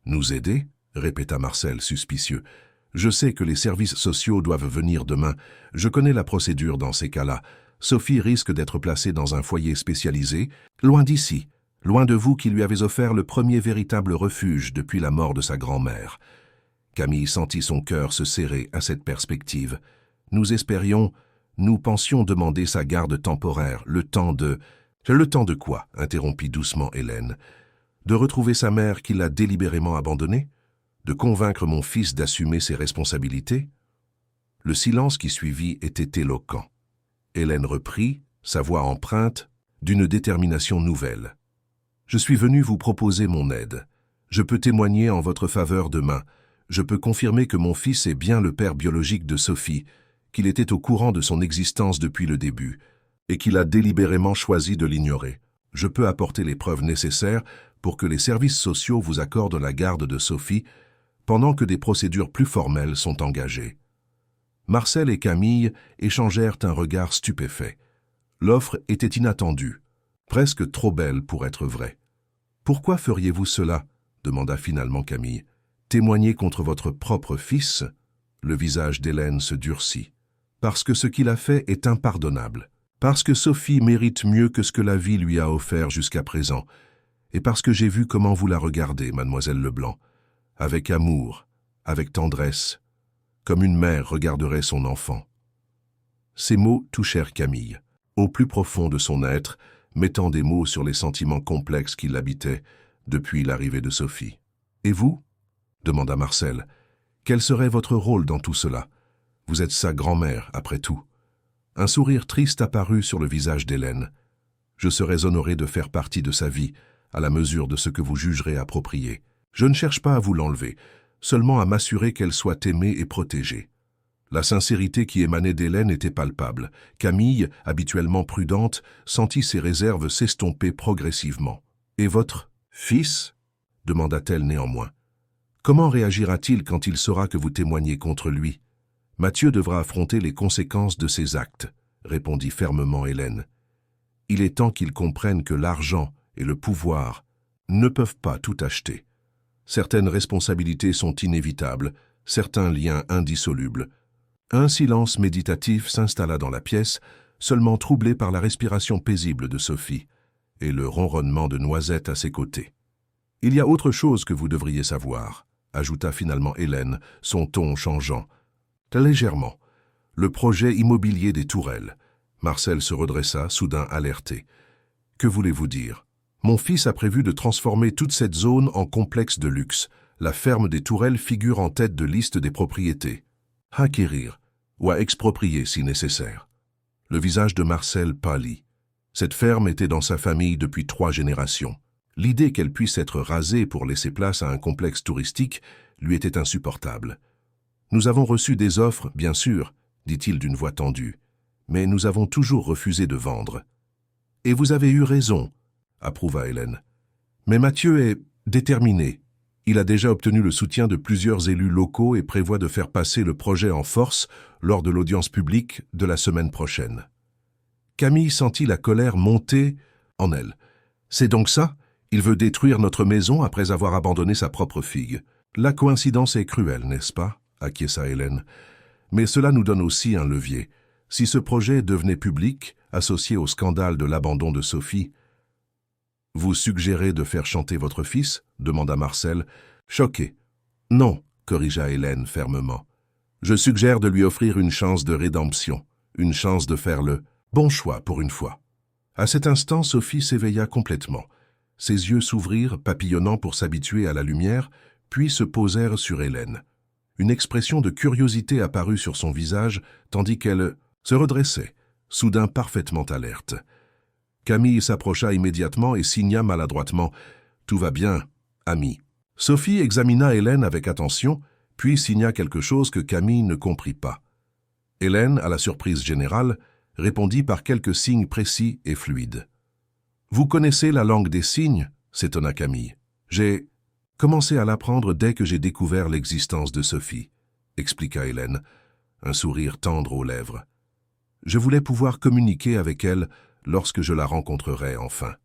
Nous aider ?» répéta Marcel, suspicieux. « Je sais que les services sociaux doivent venir demain. Je connais la procédure dans ces cas-là. Sophie risque d'être placée dans un foyer spécialisé, loin d'ici, loin de vous qui lui avez offert le premier véritable refuge depuis la mort de sa grand-mère. » Camille sentit son cœur se serrer à cette perspective. Nous espérions, nous pensions demander sa garde temporaire, le temps de... « Le temps de quoi ?» interrompit doucement Hélène. « De retrouver sa mère qui l'a délibérément abandonnée? De convaincre mon fils d'assumer ses responsabilités ?» Le silence qui suivit était éloquent. Hélène reprit, sa voix empreinte d'une détermination nouvelle. « Je suis venue vous proposer mon aide. Je peux témoigner en votre faveur demain. Je peux confirmer que mon fils est bien le père biologique de Sophie, qu'il était au courant de son existence depuis le début, et qu'il a délibérément choisi de l'ignorer. Je peux apporter les preuves nécessaires pour que les services sociaux vous accordent la garde de Sophie, pendant que des procédures plus formelles sont engagées. » Marcel et Camille échangèrent un regard stupéfait. L'offre était inattendue, presque trop belle pour être vraie. « Pourquoi feriez-vous cela ?» demanda finalement Camille. « Témoigner contre votre propre fils ?» Le visage d'Hélène se durcit. « Parce que ce qu'il a fait est impardonnable. Parce que Sophie mérite mieux que ce que la vie lui a offert jusqu'à présent. Et parce que j'ai vu comment vous la regardez, mademoiselle Leblanc. Avec amour, avec tendresse, comme une mère regarderait son enfant. » Ces mots touchèrent Camille, au plus profond de son être, mettant des mots sur les sentiments complexes qui l'habitaient depuis l'arrivée de Sophie. « Et vous ?» demanda Marcel. « Quel serait votre rôle dans tout cela? Vous êtes sa grand-mère, après tout. » Un sourire triste apparut sur le visage d'Hélène. « Je serais honoré de faire partie de sa vie, à la mesure de ce que vous jugerez approprié. Je ne cherche pas à vous l'enlever, seulement à m'assurer qu'elle soit aimée et protégée. » La sincérité qui émanait d'Hélène était palpable. Camille, habituellement prudente, sentit ses réserves s'estomper progressivement. « Et votre fils ?» demanda-t-elle néanmoins. « Comment réagira-t-il quand il saura que vous témoignez contre lui ? Mathieu devra affronter les conséquences de ses actes, » répondit fermement Hélène. « Il est temps qu'il comprenne que l'argent et le pouvoir ne peuvent pas tout acheter. Certaines responsabilités sont inévitables, certains liens indissolubles. » Un silence méditatif s'installa dans la pièce, seulement troublé par la respiration paisible de Sophie et le ronronnement de Noisette à ses côtés. « Il y a autre chose que vous devriez savoir, » ajouta finalement Hélène, son ton changeant. « Légèrement. Le projet immobilier des Tourelles. » Marcel se redressa, soudain alerté. « Que voulez-vous dire ? Mon fils a prévu de transformer toute cette zone en complexe de luxe. La ferme des Tourelles figure en tête de liste des propriétés. À acquérir, ou à exproprier si nécessaire. » Le visage de Marcel pâlit. Cette ferme était dans sa famille depuis 3 générations. L'idée qu'elle puisse être rasée pour laisser place à un complexe touristique lui était insupportable. « Nous avons reçu des offres, bien sûr, » dit-il d'une voix tendue, « mais nous avons toujours refusé de vendre. »« Et vous avez eu raison, » approuva Hélène. « Mais Mathieu est déterminé, Il a déjà obtenu le soutien de plusieurs élus locaux et prévoit de faire passer le projet en force lors de l'audience publique de la semaine prochaine. Camille sentit la colère monter en elle. C'est donc ça? Il veut détruire notre maison après avoir abandonné sa propre fille. La coïncidence est cruelle, n'est-ce pas? Acquiesça Hélène. Mais cela nous donne aussi un levier. Si ce projet devenait public, associé au scandale de l'abandon de Sophie, vous suggérez de faire chanter votre fils? Demanda Marcel, choqué. Non, corrigea Hélène fermement. Je suggère de lui offrir une chance de rédemption, une chance de faire le bon choix pour une fois. À cet instant, Sophie s'éveilla complètement. Ses yeux s'ouvrirent, papillonnant pour s'habituer à la lumière, puis se posèrent sur Hélène. Une expression de curiosité apparut sur son visage, tandis qu'elle se redressait, soudain parfaitement alerte. Camille s'approcha immédiatement et signa maladroitement « Tout va bien, ami ». Sophie examina Hélène avec attention, puis signa quelque chose que Camille ne comprit pas. Hélène, à la surprise générale, répondit par quelques signes précis et fluides. « Vous connaissez la langue des signes ?» s'étonna Camille. « J'ai commencé à l'apprendre dès que j'ai découvert l'existence de Sophie », expliqua Hélène, un sourire tendre aux lèvres. « Je voulais pouvoir communiquer avec elle lorsque je la rencontrerai enfin. »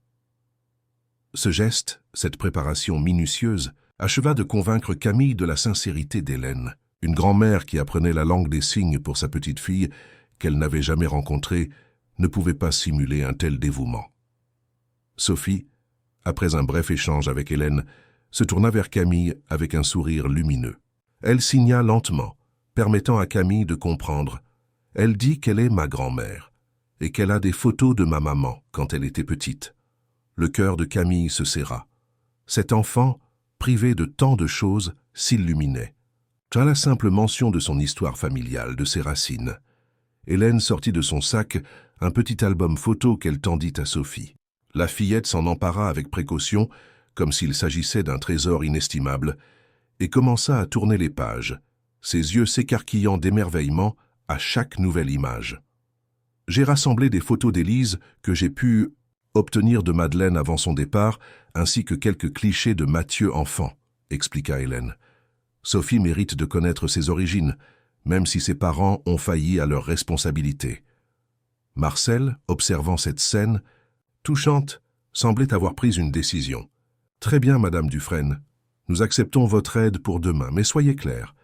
Ce geste, cette préparation minutieuse, acheva de convaincre Camille de la sincérité d'Hélène. Une grand-mère qui apprenait la langue des signes pour sa petite fille, qu'elle n'avait jamais rencontrée, ne pouvait pas simuler un tel dévouement. Sophie, après un bref échange avec Hélène, se tourna vers Camille avec un sourire lumineux. Elle signa lentement, permettant à Camille de comprendre. Elle dit qu'elle est ma grand-mère et qu'elle a des photos de ma maman quand elle était petite. Le cœur de Camille se serra. Cet enfant, privé de tant de choses, s'illuminait. À la simple mention de son histoire familiale, de ses racines, Hélène sortit de son sac un petit album photo qu'elle tendit à Sophie. La fillette s'en empara avec précaution, comme s'il s'agissait d'un trésor inestimable, et commença à tourner les pages, ses yeux s'écarquillant d'émerveillement à chaque nouvelle image. J'ai rassemblé des photos d'Élise que j'ai pu obtenir de Madeleine avant son départ, ainsi que quelques clichés de Mathieu enfant, expliqua Hélène. Sophie mérite de connaître ses origines, même si ses parents ont failli à leurs responsabilités. Marcel, observant cette scène, touchante, semblait avoir pris une décision. « Très bien, Madame Dufresne. Nous acceptons votre aide pour demain, mais soyez claire.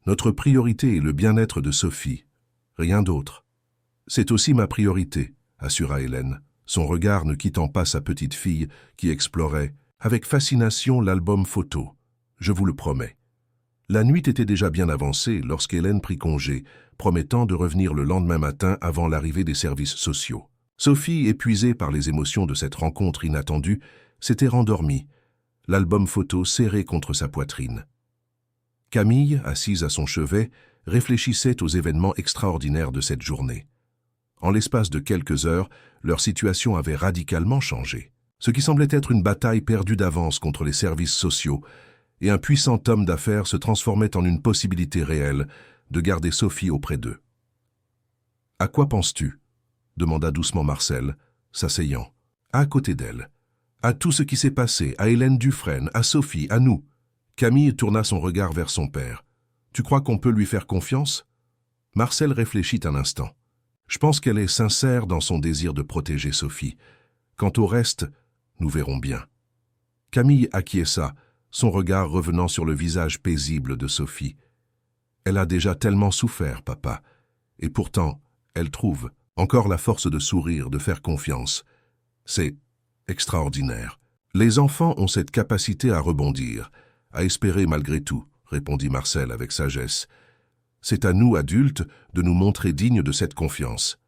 Notre priorité est le bien-être de Sophie. Rien d'autre. » « C'est aussi ma priorité, » assura Hélène, son regard ne quittant pas sa petite fille qui explorait, avec fascination, l'album photo. « Je vous le promets. » La nuit était déjà bien avancée lorsqu'Hélène prit congé, promettant de revenir le lendemain matin avant l'arrivée des services sociaux. Sophie, épuisée par les émotions de cette rencontre inattendue, s'était rendormie, l'album photo serré contre sa poitrine. Camille, assise à son chevet, réfléchissait aux événements extraordinaires de cette journée. En l'espace de quelques heures, leur situation avait radicalement changé. Ce qui semblait être une bataille perdue d'avance contre les services sociaux, et un puissant homme d'affaires se transformait en une possibilité réelle de garder Sophie auprès d'eux. « À quoi penses-tu » demanda doucement Marcel, s'asseyant. « À côté d'elle. À tout ce qui s'est passé, à Hélène Dufresne, à Sophie, à nous. » Camille tourna son regard vers son père. « Tu crois qu'on peut lui faire confiance ?» Marcel réfléchit un instant. « Je pense qu'elle est sincère dans son désir de protéger Sophie. Quant au reste, nous verrons bien. » Camille acquiesça, son regard revenant sur le visage paisible de Sophie. « Elle a déjà tellement souffert, papa. Et pourtant, elle trouve encore la force de sourire, de faire confiance. C'est extraordinaire. Les enfants ont cette capacité à rebondir, à espérer malgré tout, » répondit Marcel avec sagesse. « C'est à nous, adultes, de nous montrer dignes de cette confiance. »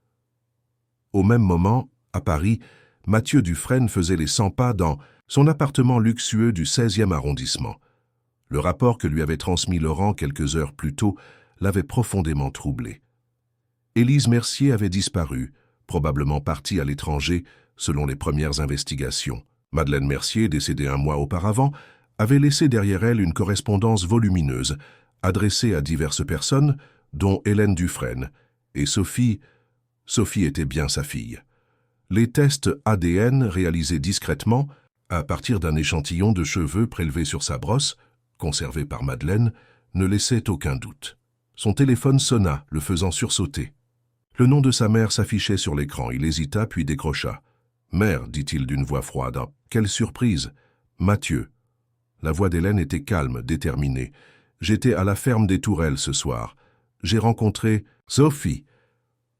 Au même moment, à Paris, Mathieu Dufresne faisait les 100 pas dans son appartement luxueux du 16e arrondissement. Le rapport que lui avait transmis Laurent quelques heures plus tôt l'avait profondément troublé. Élise Mercier avait disparu, probablement partie à l'étranger, selon les premières investigations. Madeleine Mercier, décédée un mois auparavant, avait laissé derrière elle une correspondance volumineuse, adressée à diverses personnes, dont Hélène Dufresne, et Sophie était bien sa fille. Les tests ADN réalisés discrètement, à partir d'un échantillon de cheveux prélevés sur sa brosse, conservé par Madeleine, ne laissait aucun doute. Son téléphone sonna, le faisant sursauter. Le nom de sa mère s'affichait sur l'écran. Il hésita, puis décrocha. « Mère, dit-il d'une voix froide. Quelle surprise! Mathieu. » La voix d'Hélène était calme, déterminée. « J'étais à la ferme des Tourelles ce soir. J'ai rencontré Sophie. »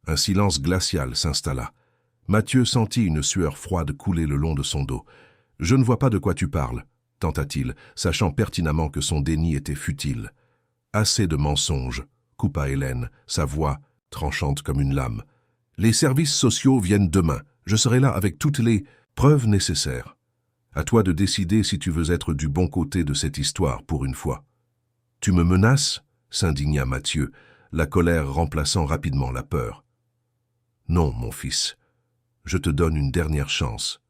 Un silence glacial s'installa. Mathieu sentit une sueur froide couler le long de son dos. « Je ne vois pas de quoi tu parles, » tenta-t-il, sachant pertinemment que son déni était futile. « Assez de mensonges, » coupa Hélène, sa voix tranchante comme une lame. « Les services sociaux viennent demain. Je serai là avec toutes les preuves nécessaires. À toi de décider si tu veux être du bon côté de cette histoire pour une fois. »« Tu me menaces ?» s'indigna Mathieu, la colère remplaçant rapidement la peur. « Non, mon fils. Je te donne une dernière chance.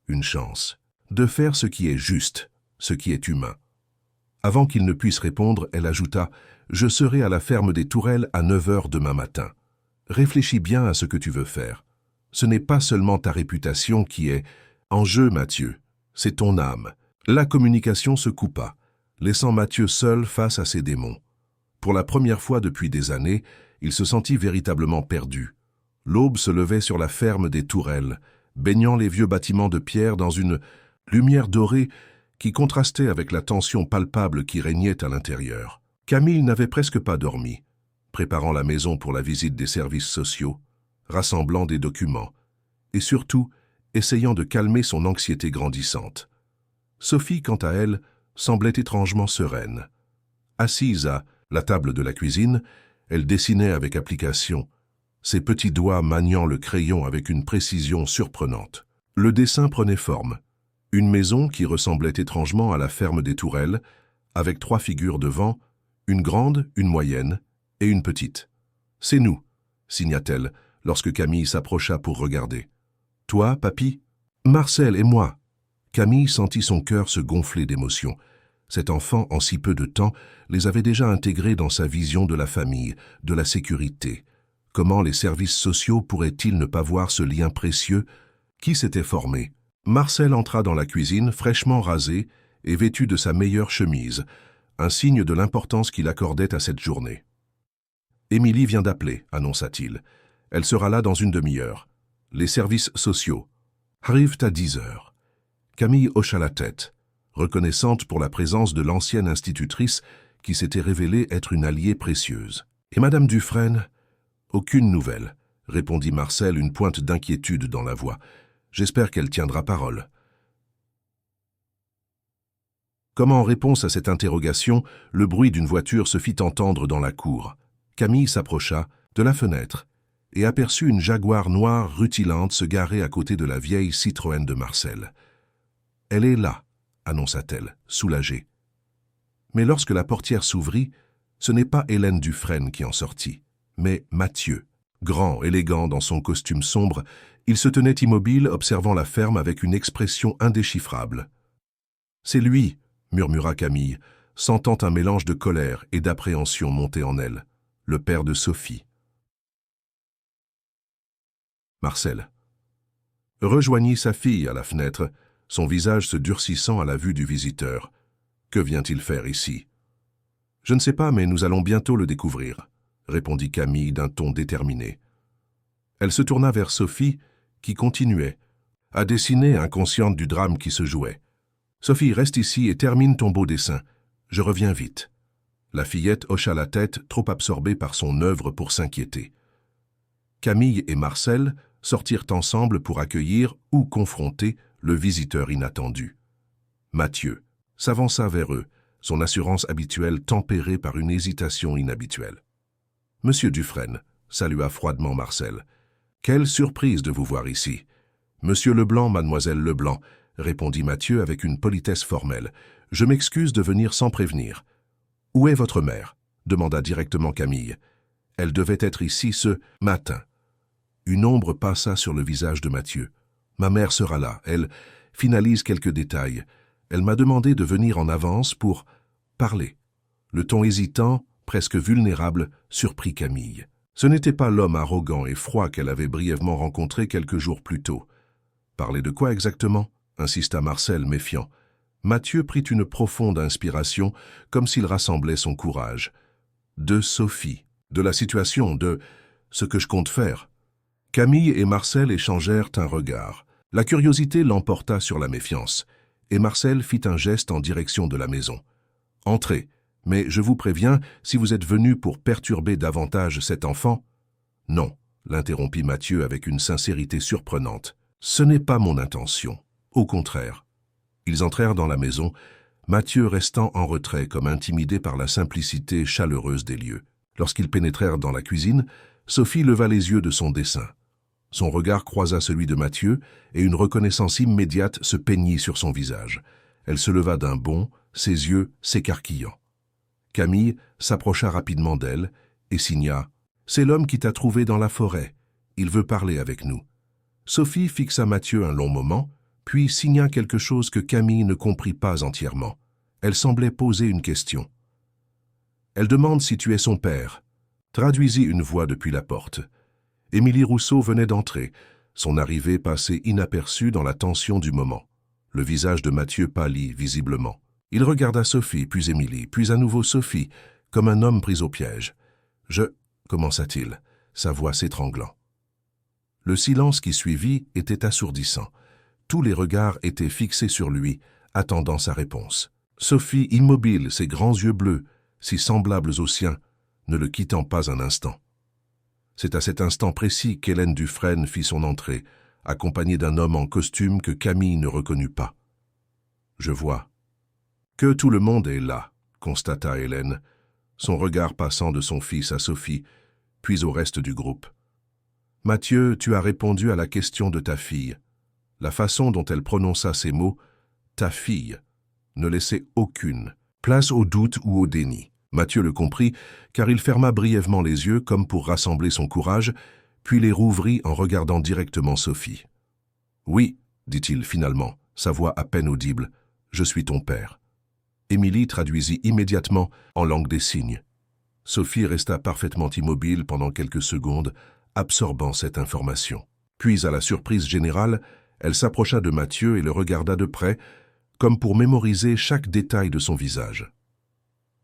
Une chance de faire ce qui est juste, ce qui est humain. » Avant qu'il ne puisse répondre, elle ajouta « Je serai à la ferme des Tourelles à 9 heures demain matin. Réfléchis bien à ce que tu veux faire. Ce n'est pas seulement ta réputation qui est en jeu, Mathieu. C'est ton âme. » La communication se coupa, laissant Mathieu seul face à ses démons. Pour la première fois depuis des années, il se sentit véritablement perdu. L'aube se levait sur la ferme des Tourelles, baignant les vieux bâtiments de pierre dans une lumière dorée qui contrastait avec la tension palpable qui régnait à l'intérieur. Camille n'avait presque pas dormi, préparant la maison pour la visite des services sociaux, rassemblant des documents, et surtout essayant de calmer son anxiété grandissante. Sophie, quant à elle, semblait étrangement sereine. Assise à la table de la cuisine, elle dessinait avec application, ses petits doigts maniant le crayon avec une précision surprenante. Le dessin prenait forme. Une maison qui ressemblait étrangement à la ferme des Tourelles, avec 3 figures devant, une grande, une moyenne et une petite. « C'est nous », signa-t-elle, lorsque Camille s'approcha pour regarder. « Toi, papy ?»« Marcel et moi. » Camille sentit son cœur se gonfler d'émotion. Cet enfant, en si peu de temps, les avait déjà intégrés dans sa vision de la famille, de la sécurité. Comment les services sociaux pourraient-ils ne pas voir ce lien précieux qui s'était formé? Marcel entra dans la cuisine, fraîchement rasé et vêtu de sa meilleure chemise, un signe de l'importance qu'il accordait à cette journée. « Émilie vient d'appeler, » annonça-t-il. « Elle sera là dans une demi-heure. Les services sociaux arrivent à 10 heures. » Camille hocha la tête, reconnaissante pour la présence de l'ancienne institutrice qui s'était révélée être une alliée précieuse. « Et Madame Dufresne ?»« Aucune nouvelle, » répondit Marcel, une pointe d'inquiétude dans la voix. « J'espère qu'elle tiendra parole. » Comme en réponse à cette interrogation, le bruit d'une voiture se fit entendre dans la cour. Camille s'approcha de la fenêtre et aperçut une Jaguar noire rutilante se garer à côté de la vieille Citroën de Marcel. « Elle est là, » annonça-t-elle, soulagée. Mais lorsque la portière s'ouvrit, ce n'est pas Hélène Dufresne qui en sortit, mais Mathieu. Grand, élégant dans son costume sombre, il se tenait immobile, observant la ferme avec une expression indéchiffrable. « C'est lui !» murmura Camille, sentant un mélange de colère et d'appréhension monter en elle. Le père de Sophie. Marcel rejoignit sa fille à la fenêtre, son visage se durcissant à la vue du visiteur. « Que vient-il faire ici ?»« Je ne sais pas, mais nous allons bientôt le découvrir, » répondit Camille d'un ton déterminé. Elle se tourna vers Sophie, qui continuait à dessiner, inconsciente du drame qui se jouait. « Sophie, reste ici et termine ton beau dessin. Je reviens vite. » La fillette hocha la tête, trop absorbée par son œuvre pour s'inquiéter. Camille et Marcel sortirent ensemble pour accueillir ou confronter le visiteur inattendu. Mathieu s'avança vers eux, son assurance habituelle tempérée par une hésitation inhabituelle. « Monsieur Dufresne, » salua froidement Marcel. « Quelle surprise de vous voir ici. »« Monsieur Leblanc, mademoiselle Leblanc, » répondit Mathieu avec une politesse formelle. « Je m'excuse de venir sans prévenir. »« Où est votre mère ?» demanda directement Camille. « Elle devait être ici ce matin. » Une ombre passa sur le visage de Mathieu. « Ma mère sera là. Elle finalise quelques détails. Elle m'a demandé de venir en avance pour parler. » Le ton hésitant, presque vulnérable, surprit Camille. Ce n'était pas l'homme arrogant et froid qu'elle avait brièvement rencontré quelques jours plus tôt. « Parler de quoi exactement ?» insista Marcel, méfiant. Mathieu prit une profonde inspiration, comme s'il rassemblait son courage. De Sophie, de la situation, de ce que je compte faire. Camille et Marcel échangèrent un regard. La curiosité l'emporta sur la méfiance, et Marcel fit un geste en direction de la maison. « Entrez, mais je vous préviens, si vous êtes venus pour perturber davantage cet enfant… » « Non, » l'interrompit Mathieu avec une sincérité surprenante. « Ce n'est pas mon intention. Au contraire. » Ils entrèrent dans la maison, Mathieu restant en retrait comme intimidé par la simplicité chaleureuse des lieux. Lorsqu'ils pénétrèrent dans la cuisine, Sophie leva les yeux de son dessin. Son regard croisa celui de Mathieu et une reconnaissance immédiate se peignit sur son visage. Elle se leva d'un bond, ses yeux s'écarquillant. Camille s'approcha rapidement d'elle et signa « C'est l'homme qui t'a trouvé dans la forêt. Il veut parler avec nous. » Sophie fixa Mathieu un long moment, puis signa quelque chose que Camille ne comprit pas entièrement. Elle semblait poser une question. « Elle demande si tu es son père. » Traduisit une voix depuis la porte. Émilie Rousseau venait d'entrer, son arrivée passait inaperçue dans la tension du moment. Le visage de Mathieu pâlit visiblement. Il regarda Sophie, puis Émilie, puis à nouveau Sophie, comme un homme pris au piège. « Je… » commença-t-il, sa voix s'étranglant. Le silence qui suivit était assourdissant. Tous les regards étaient fixés sur lui, attendant sa réponse. Sophie, immobile, ses grands yeux bleus, si semblables aux siens, ne le quittant pas un instant. C'est à cet instant précis qu'Hélène Dufresne fit son entrée, accompagnée d'un homme en costume que Camille ne reconnut pas. « Je vois. »« Que tout le monde est là, » constata Hélène, son regard passant de son fils à Sophie, puis au reste du groupe. « Mathieu, tu as répondu à la question de ta fille. » La façon dont elle prononça ces mots, « ta fille », ne laissait aucune place au doute ou au déni. Mathieu le comprit, car il ferma brièvement les yeux comme pour rassembler son courage, puis les rouvrit en regardant directement Sophie. « Oui, » dit-il finalement, sa voix à peine audible, « je suis ton père. » Émilie traduisit immédiatement en langue des signes. Sophie resta parfaitement immobile pendant quelques secondes, absorbant cette information. Puis, à la surprise générale, elle s'approcha de Mathieu et le regarda de près, comme pour mémoriser chaque détail de son visage.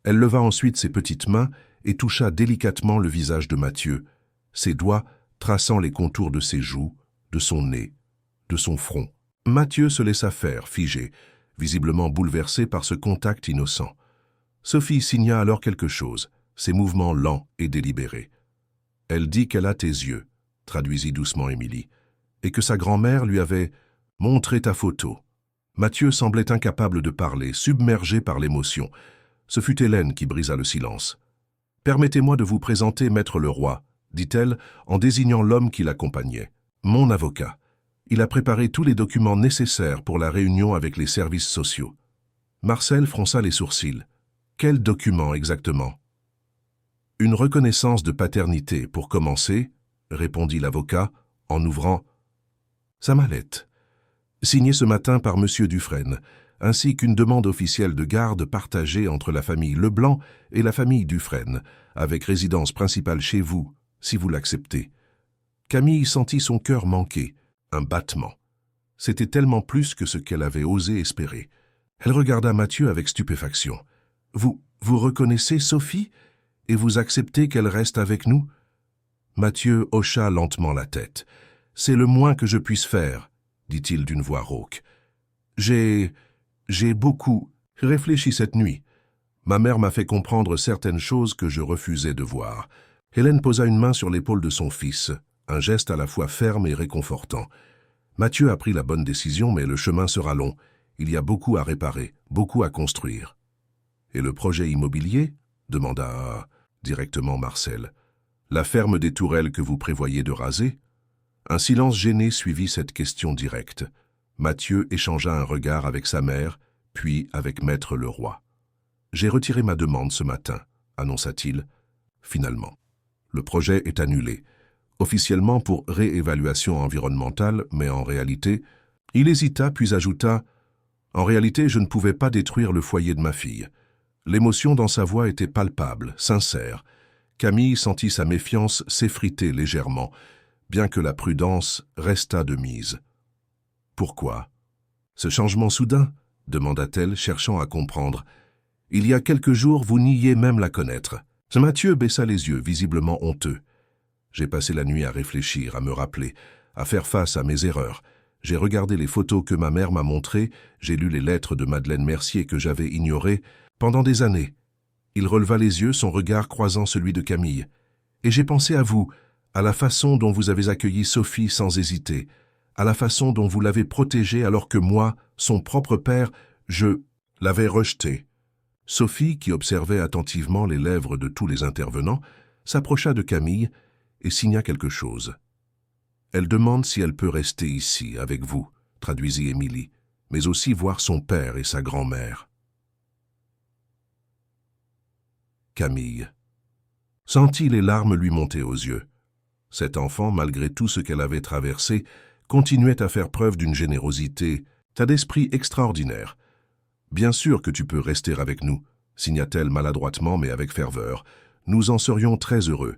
Elle leva ensuite ses petites mains et toucha délicatement le visage de Mathieu, ses doigts traçant les contours de ses joues, de son nez, de son front. Mathieu se laissa faire, figé, visiblement bouleversé par ce contact innocent. Sophie signa alors quelque chose, ses mouvements lents et délibérés. « Elle dit qu'elle a tes yeux », traduisit doucement Émilie, et que sa grand-mère lui avait « montré ta photo ». Mathieu semblait incapable de parler, submergé par l'émotion. Ce fut Hélène qui brisa le silence. « Permettez-moi de vous présenter Maître Leroy », dit-elle en désignant l'homme qui l'accompagnait. « Mon avocat. Il a préparé tous les documents nécessaires pour la réunion avec les services sociaux. » Marcel fronça les sourcils. « Quels documents exactement ?»« Une reconnaissance de paternité, pour commencer, » répondit l'avocat en ouvrant sa mallette. Signée ce matin par M. Dufresne, ainsi qu'une demande officielle de garde partagée entre la famille Leblanc et la famille Dufresne, avec résidence principale chez vous, si vous l'acceptez. Camille sentit son cœur manquer, un battement. C'était tellement plus que ce qu'elle avait osé espérer. Elle regarda Mathieu avec stupéfaction. « Vous reconnaissez Sophie et vous acceptez qu'elle reste avec nous ?» Mathieu hocha lentement la tête. « C'est le moins que je puisse faire, » dit-il d'une voix rauque. « J'ai beaucoup réfléchi cette nuit. Ma mère m'a fait comprendre certaines choses que je refusais de voir. » Hélène posa une main sur l'épaule de son fils, un geste à la fois ferme et réconfortant. Mathieu a pris la bonne décision, mais le chemin sera long. Il y a beaucoup à réparer, beaucoup à construire. « Et le projet immobilier ?» demanda directement Marcel. « La ferme des Tourelles que vous prévoyez de raser ?» Un silence gêné suivit cette question directe. Mathieu échangea un regard avec sa mère, puis avec Maître Leroy. « J'ai retiré ma demande ce matin », annonça-t-il. « Finalement, le projet est annulé. Officiellement pour réévaluation environnementale, mais en réalité… » Il hésita, puis ajouta « En réalité, je ne pouvais pas détruire le foyer de ma fille. » L'émotion dans sa voix était palpable, sincère. Camille sentit sa méfiance s'effriter légèrement, bien que la prudence restât de mise. « Pourquoi ? Ce changement soudain » demanda-t-elle, cherchant à comprendre. « Il y a quelques jours, vous niez même la connaître. » Mathieu baissa les yeux, visiblement honteux. J'ai passé la nuit à réfléchir, à me rappeler, à faire face à mes erreurs. J'ai regardé les photos que ma mère m'a montrées, j'ai lu les lettres de Madeleine Mercier que j'avais ignorées pendant des années. Il releva les yeux, son regard croisant celui de Camille. Et j'ai pensé à vous, à la façon dont vous avez accueilli Sophie sans hésiter, à la façon dont vous l'avez protégée alors que moi, son propre père, je l'avais rejetée. Sophie, qui observait attentivement les lèvres de tous les intervenants, s'approcha de Camille et signa quelque chose. « Elle demande si elle peut rester ici, avec vous », traduisit Émilie, « mais aussi voir son père et sa grand-mère. » Camille sentit les larmes lui monter aux yeux. Cette enfant, malgré tout ce qu'elle avait traversé, continuait à faire preuve d'une générosité, d'esprit extraordinaire. « Bien sûr que tu peux rester avec nous », signa-t-elle maladroitement mais avec ferveur. « Nous en serions très heureux. »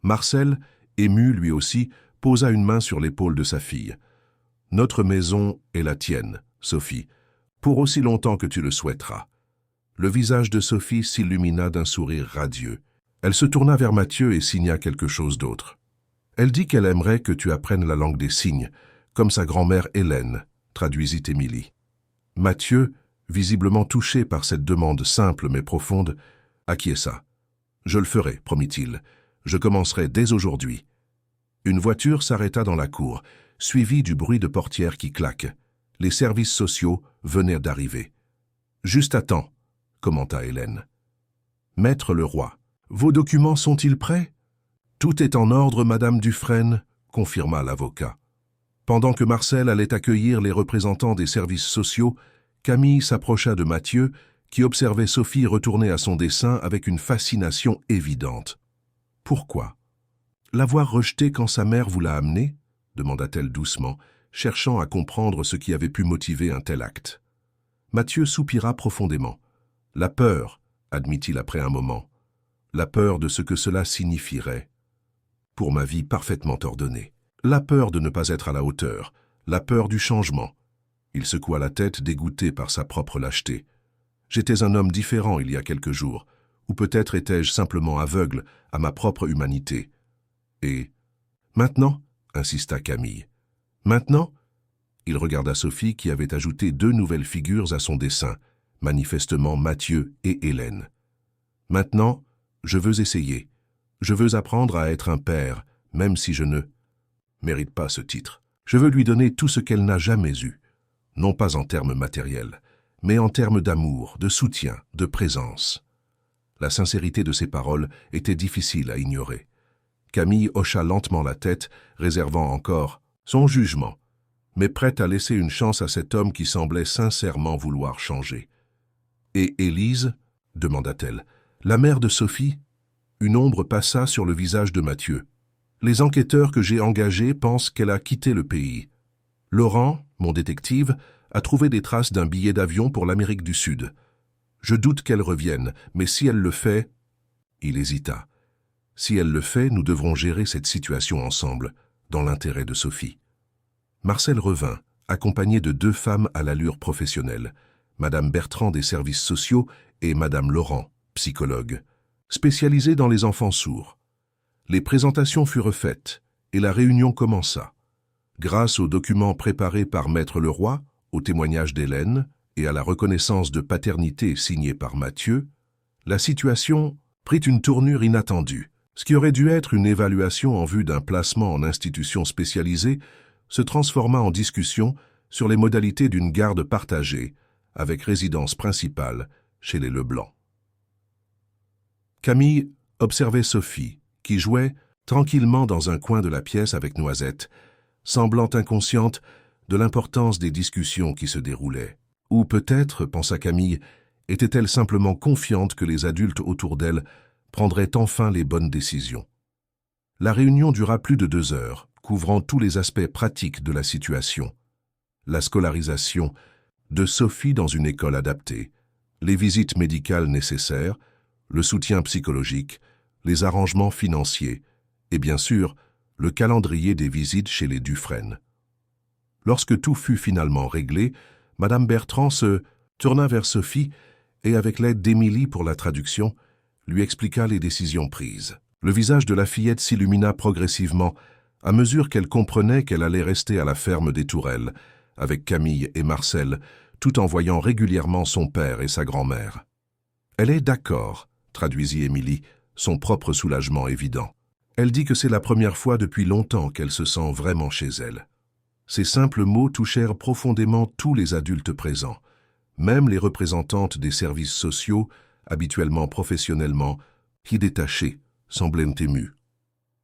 Marcel, ému lui aussi, posa une main sur l'épaule de sa fille. « Notre maison est la tienne, Sophie, pour aussi longtemps que tu le souhaiteras. » Le visage de Sophie s'illumina d'un sourire radieux. Elle se tourna vers Mathieu et signa quelque chose d'autre. « Elle dit qu'elle aimerait que tu apprennes la langue des signes, comme sa grand-mère Hélène, » traduisit Émilie. Mathieu, visiblement touché par cette demande simple mais profonde, acquiesça. « Je le ferai, promit-il. Je commencerai dès aujourd'hui. » Une voiture s'arrêta dans la cour, suivie du bruit de portières qui claquent. Les services sociaux venaient d'arriver. « Juste à temps, » commenta Hélène. « Maître Leroy, vos documents sont-ils prêts ? » « Tout est en ordre, Madame Dufresne, » confirma l'avocat. Pendant que Marcel allait accueillir les représentants des services sociaux, Camille s'approcha de Mathieu, qui observait Sophie retourner à son dessin avec une fascination évidente. « Pourquoi ? L'avoir rejetée quand sa mère vous l'a amenée ?» demanda-t-elle doucement, cherchant à comprendre ce qui avait pu motiver un tel acte. Mathieu soupira profondément. « La peur, » admit-il après un moment. « La peur de ce que cela signifierait. Pour ma vie parfaitement ordonnée. La peur de ne pas être à la hauteur, la peur du changement. » Il secoua la tête, dégoûté par sa propre lâcheté. « J'étais un homme différent il y a quelques jours, ou peut-être étais-je simplement aveugle à ma propre humanité. Et maintenant, insista Camille. Maintenant, il regarda Sophie qui avait ajouté 2 nouvelles figures à son dessin, manifestement Mathieu et Hélène. Maintenant, je veux essayer. Je veux apprendre à être un père, même si je ne mérite pas ce titre. Je veux lui donner tout ce qu'elle n'a jamais eu, non pas en termes matériels, mais en termes d'amour, de soutien, de présence. La sincérité de ses paroles était difficile à ignorer. Camille hocha lentement la tête, réservant encore son jugement, mais prête à laisser une chance à cet homme qui semblait sincèrement vouloir changer. « Et Élise » demanda-t-elle. « La mère de Sophie ?» Une ombre passa sur le visage de Mathieu. « Les enquêteurs que j'ai engagés pensent qu'elle a quitté le pays. Laurent, mon détective, a trouvé des traces d'un billet d'avion pour l'Amérique du Sud. Je doute qu'elle revienne, mais si elle le fait... » Il hésita. « Si elle le fait, nous devrons gérer cette situation ensemble, dans l'intérêt de Sophie. » Marcel revint, accompagné de 2 femmes à l'allure professionnelle, Madame Bertrand des services sociaux et Madame Laurent, psychologue, spécialisée dans les enfants sourds. Les présentations furent faites et la réunion commença. Grâce aux documents préparés par Maître Leroy, au témoignage d'Hélène et à la reconnaissance de paternité signée par Mathieu, la situation prit une tournure inattendue. Ce qui aurait dû être une évaluation en vue d'un placement en institution spécialisée se transforma en discussion sur les modalités d'une garde partagée, avec résidence principale chez les Leblanc. Camille observait Sophie, qui jouait tranquillement dans un coin de la pièce avec Noisette, semblant inconsciente de l'importance des discussions qui se déroulaient. Ou peut-être, pensa Camille, était-elle simplement confiante que les adultes autour d'elle prendraient enfin les bonnes décisions. La réunion dura plus de 2 heures, couvrant tous les aspects pratiques de la situation. La scolarisation de Sophie dans une école adaptée, les visites médicales nécessaires, le soutien psychologique, les arrangements financiers et bien sûr, le calendrier des visites chez les Dufresne. Lorsque tout fut finalement réglé, Madame Bertrand se tourna vers Sophie et, avec l'aide d'Émilie pour la traduction, lui expliqua les décisions prises. Le visage de la fillette s'illumina progressivement à mesure qu'elle comprenait qu'elle allait rester à la ferme des Tourelles, avec Camille et Marcel, tout en voyant régulièrement son père et sa grand-mère. « Elle est d'accord », traduisit Émilie, son propre soulagement évident. Elle dit que c'est la première fois depuis longtemps qu'elle se sent vraiment chez elle. Ces simples mots touchèrent profondément tous les adultes présents, même les représentantes des services sociaux, habituellement professionnellement, qui détachées, semblaient émues.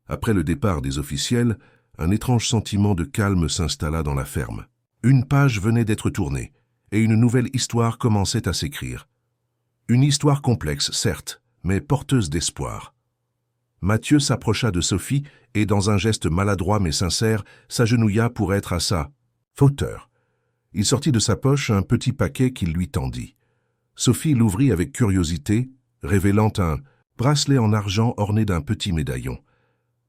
Après le départ des officiels, un étrange sentiment de calme s'installa dans la ferme. Une page venait d'être tournée, et une nouvelle histoire commençait à s'écrire. Une histoire complexe, certes, mais porteuse d'espoir. Mathieu s'approcha de Sophie et, dans un geste maladroit mais sincère, s'agenouilla pour être à sa hauteur. Il sortit de sa poche un petit paquet qu'il lui tendit. Sophie l'ouvrit avec curiosité, révélant un bracelet en argent orné d'un petit médaillon.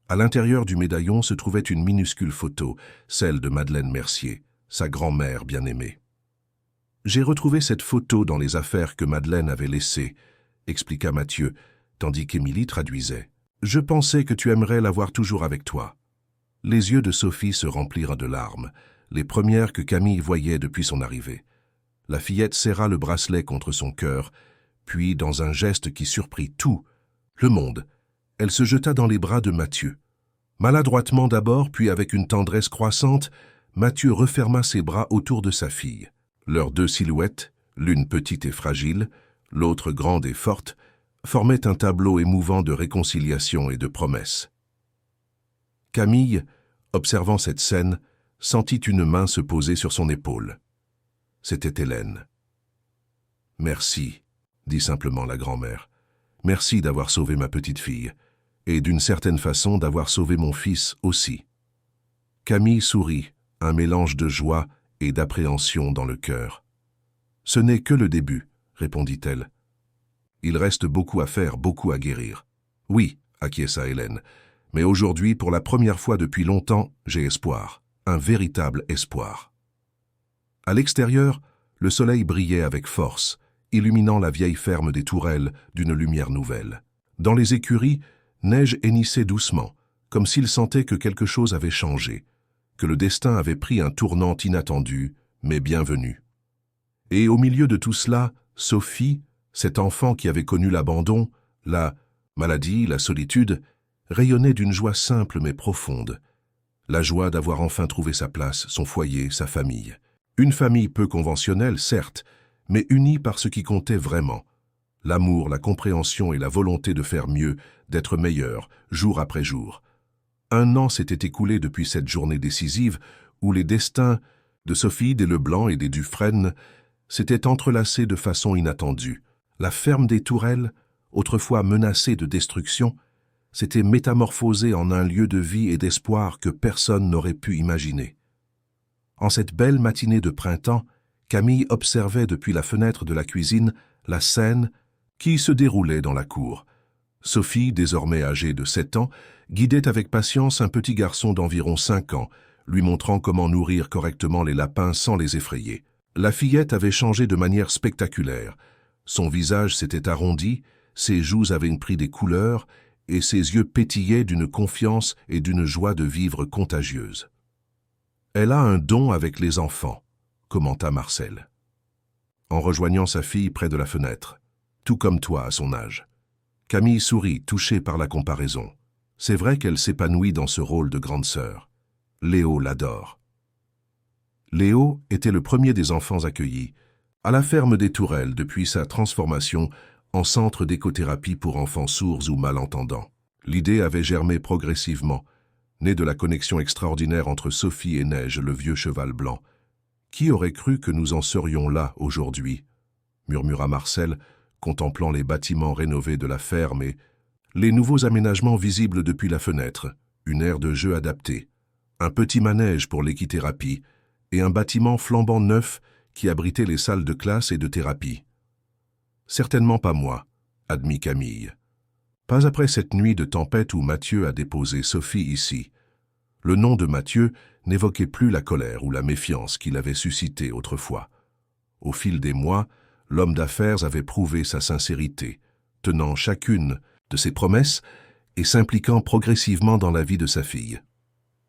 À l'intérieur du médaillon se trouvait une minuscule photo, celle de Madeleine Mercier, sa grand-mère bien-aimée. « J'ai retrouvé cette photo dans les affaires que Madeleine avait laissées, » expliqua Mathieu, tandis qu'Émilie traduisait. « Je pensais que tu aimerais l'avoir toujours avec toi. » Les yeux de Sophie se remplirent de larmes, les premières que Camille voyait depuis son arrivée. La fillette serra le bracelet contre son cœur, puis, dans un geste qui surprit tout le monde, elle se jeta dans les bras de Mathieu. Maladroitement d'abord, puis avec une tendresse croissante, Mathieu referma ses bras autour de sa fille. Leurs deux silhouettes, l'une petite et fragile, l'autre grande et forte, formaient un tableau émouvant de réconciliation et de promesses. Camille, observant cette scène, sentit une main se poser sur son épaule. C'était Hélène. « Merci, » dit simplement la grand-mère. « Merci d'avoir sauvé ma petite fille, et d'une certaine façon d'avoir sauvé mon fils aussi. » Camille sourit, un mélange de joie et d'appréhension dans le cœur. « Ce n'est que le début, » répondit-elle. « Il reste beaucoup à faire, beaucoup à guérir. »« Oui, » acquiesça Hélène, « mais aujourd'hui, pour la première fois depuis longtemps, j'ai espoir, un véritable espoir. » À l'extérieur, le soleil brillait avec force, illuminant la vieille ferme des Tourelles d'une lumière nouvelle. Dans les écuries, Neige hennissait doucement, comme s'il sentait que quelque chose avait changé, que le destin avait pris un tournant inattendu, mais bienvenu. Et au milieu de tout cela, Sophie, cet enfant qui avait connu l'abandon, la maladie, la solitude, rayonnait d'une joie simple mais profonde. La joie d'avoir enfin trouvé sa place, son foyer, sa famille. Une famille peu conventionnelle, certes, mais unie par ce qui comptait vraiment. L'amour, la compréhension et la volonté de faire mieux, d'être meilleur, jour après jour. 1 an s'était écoulé depuis cette journée décisive où les destins de Sophie, des Leblanc et des Dufresne s'étaient entrelacés de façon inattendue. La ferme des Tourelles, autrefois menacée de destruction, s'était métamorphosée en un lieu de vie et d'espoir que personne n'aurait pu imaginer. En cette belle matinée de printemps, Camille observait depuis la fenêtre de la cuisine la scène qui se déroulait dans la cour. Sophie, désormais âgée de 7 ans, guidait avec patience un petit garçon d'environ 5 ans, lui montrant comment nourrir correctement les lapins sans les effrayer. La fillette avait changé de manière spectaculaire. Son visage s'était arrondi, ses joues avaient pris des couleurs, et ses yeux pétillaient d'une confiance et d'une joie de vivre contagieuse. « Elle a un don avec les enfants », commenta Marcel, en rejoignant sa fille près de la fenêtre, tout comme toi à son âge. Camille sourit, touchée par la comparaison. C'est vrai qu'elle s'épanouit dans ce rôle de grande sœur. Léo l'adore. Léo était le premier des enfants accueillis à la ferme des Tourelles depuis sa transformation en centre d'écothérapie pour enfants sourds ou malentendants. L'idée avait germé progressivement, née de la connexion extraordinaire entre Sophie et Neige, le vieux cheval blanc. « Qui aurait cru que nous en serions là aujourd'hui ?» murmura Marcel, contemplant les bâtiments rénovés de la ferme et les nouveaux aménagements visibles depuis la fenêtre, une aire de jeu adaptée, un petit manège pour l'équithérapie et un bâtiment flambant neuf qui abritait les salles de classe et de thérapie. « Certainement pas moi, » admit Camille. Pas après cette nuit de tempête où Mathieu a déposé Sophie ici. Le nom de Mathieu n'évoquait plus la colère ou la méfiance qu'il avait suscité autrefois. Au fil des mois, l'homme d'affaires avait prouvé sa sincérité, tenant chacune de ses promesses et s'impliquant progressivement dans la vie de sa fille.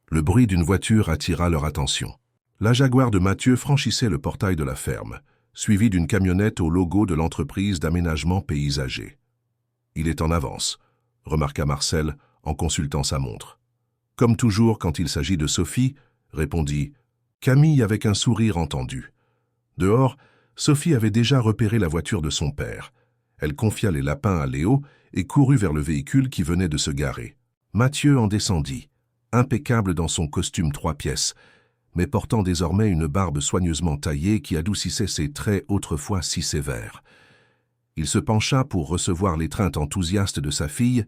Le bruit d'une voiture attira leur attention. La Jaguar de Mathieu franchissait le portail de la ferme, suivie d'une camionnette au logo de l'entreprise d'aménagement paysager. « Il est en avance », remarqua Marcel en consultant sa montre. « Comme toujours quand il s'agit de Sophie », répondit Camille avec un sourire entendu. Dehors, Sophie avait déjà repéré la voiture de son père. Elle confia les lapins à Léo et courut vers le véhicule qui venait de se garer. Mathieu en descendit, impeccable dans son costume 3 pièces, mais portant désormais une barbe soigneusement taillée qui adoucissait ses traits autrefois si sévères. Il se pencha pour recevoir l'étreinte enthousiaste de sa fille,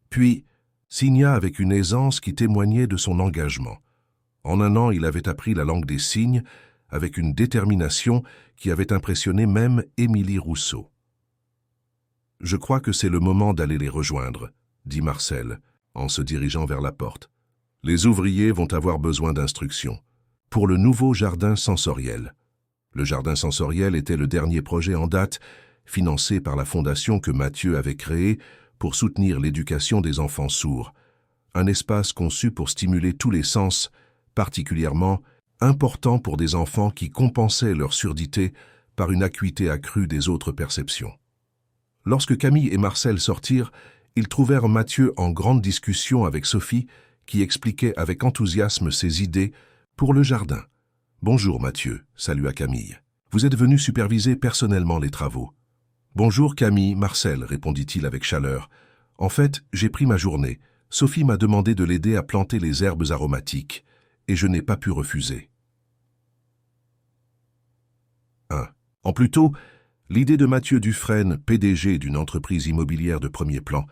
puis signa avec une aisance qui témoignait de son engagement. En un an, il avait appris la langue des signes avec une détermination qui avait impressionné même Émilie Rousseau. « Je crois que c'est le moment d'aller les rejoindre », dit Marcel, en se dirigeant vers la porte. « Les ouvriers vont avoir besoin d'instructions pour le nouveau jardin sensoriel. » Le jardin sensoriel était le dernier projet en date, financé par la fondation que Mathieu avait créée pour soutenir l'éducation des enfants sourds, un espace conçu pour stimuler tous les sens, particulièrement important pour des enfants qui compensaient leur surdité par une acuité accrue des autres perceptions. Lorsque Camille et Marcel sortirent, ils trouvèrent Mathieu en grande discussion avec Sophie, qui expliquait avec enthousiasme ses idées pour le jardin. « Bonjour Mathieu », salua Camille. « Vous êtes venu superviser personnellement les travaux. »« Bonjour Camille, Marcel, répondit-il avec chaleur. En fait, j'ai pris ma journée. Sophie m'a demandé de l'aider à planter les herbes aromatiques, et je n'ai pas pu refuser. 1. En plus tôt, l'idée de Mathieu Dufresne, PDG d'une entreprise immobilière de premier plan,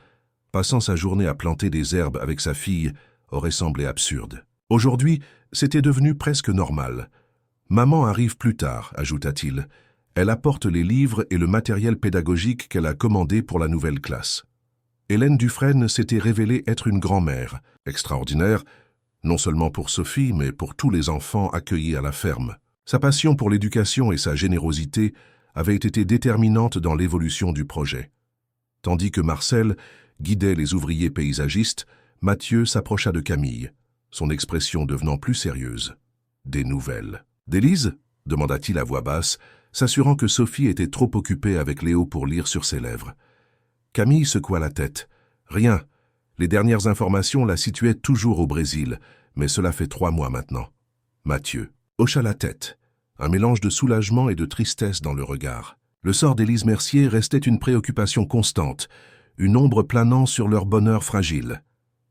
passant sa journée à planter des herbes avec sa fille, aurait semblé absurde. Aujourd'hui, c'était devenu presque normal. « Maman arrive plus tard », ajouta-t-il. « Elle apporte les livres et le matériel pédagogique qu'elle a commandé pour la nouvelle classe. » Hélène Dufresne s'était révélée être une grand-mère, extraordinaire, non seulement pour Sophie, mais pour tous les enfants accueillis à la ferme. Sa passion pour l'éducation et sa générosité avaient été déterminantes dans l'évolution du projet. Tandis que Marcel guidait les ouvriers paysagistes, Mathieu s'approcha de Camille, son expression devenant plus sérieuse. « Des nouvelles. »« D'Élise » demanda-t-il à voix basse, s'assurant que Sophie était trop occupée avec Léo pour lire sur ses lèvres. Camille secoua la tête. « Rien. Les dernières informations la situaient toujours au Brésil, mais cela fait 3 mois maintenant. » Mathieu hocha la tête, un mélange de soulagement et de tristesse dans le regard. Le sort d'Élise Mercier restait une préoccupation constante, une ombre planant sur leur bonheur fragile.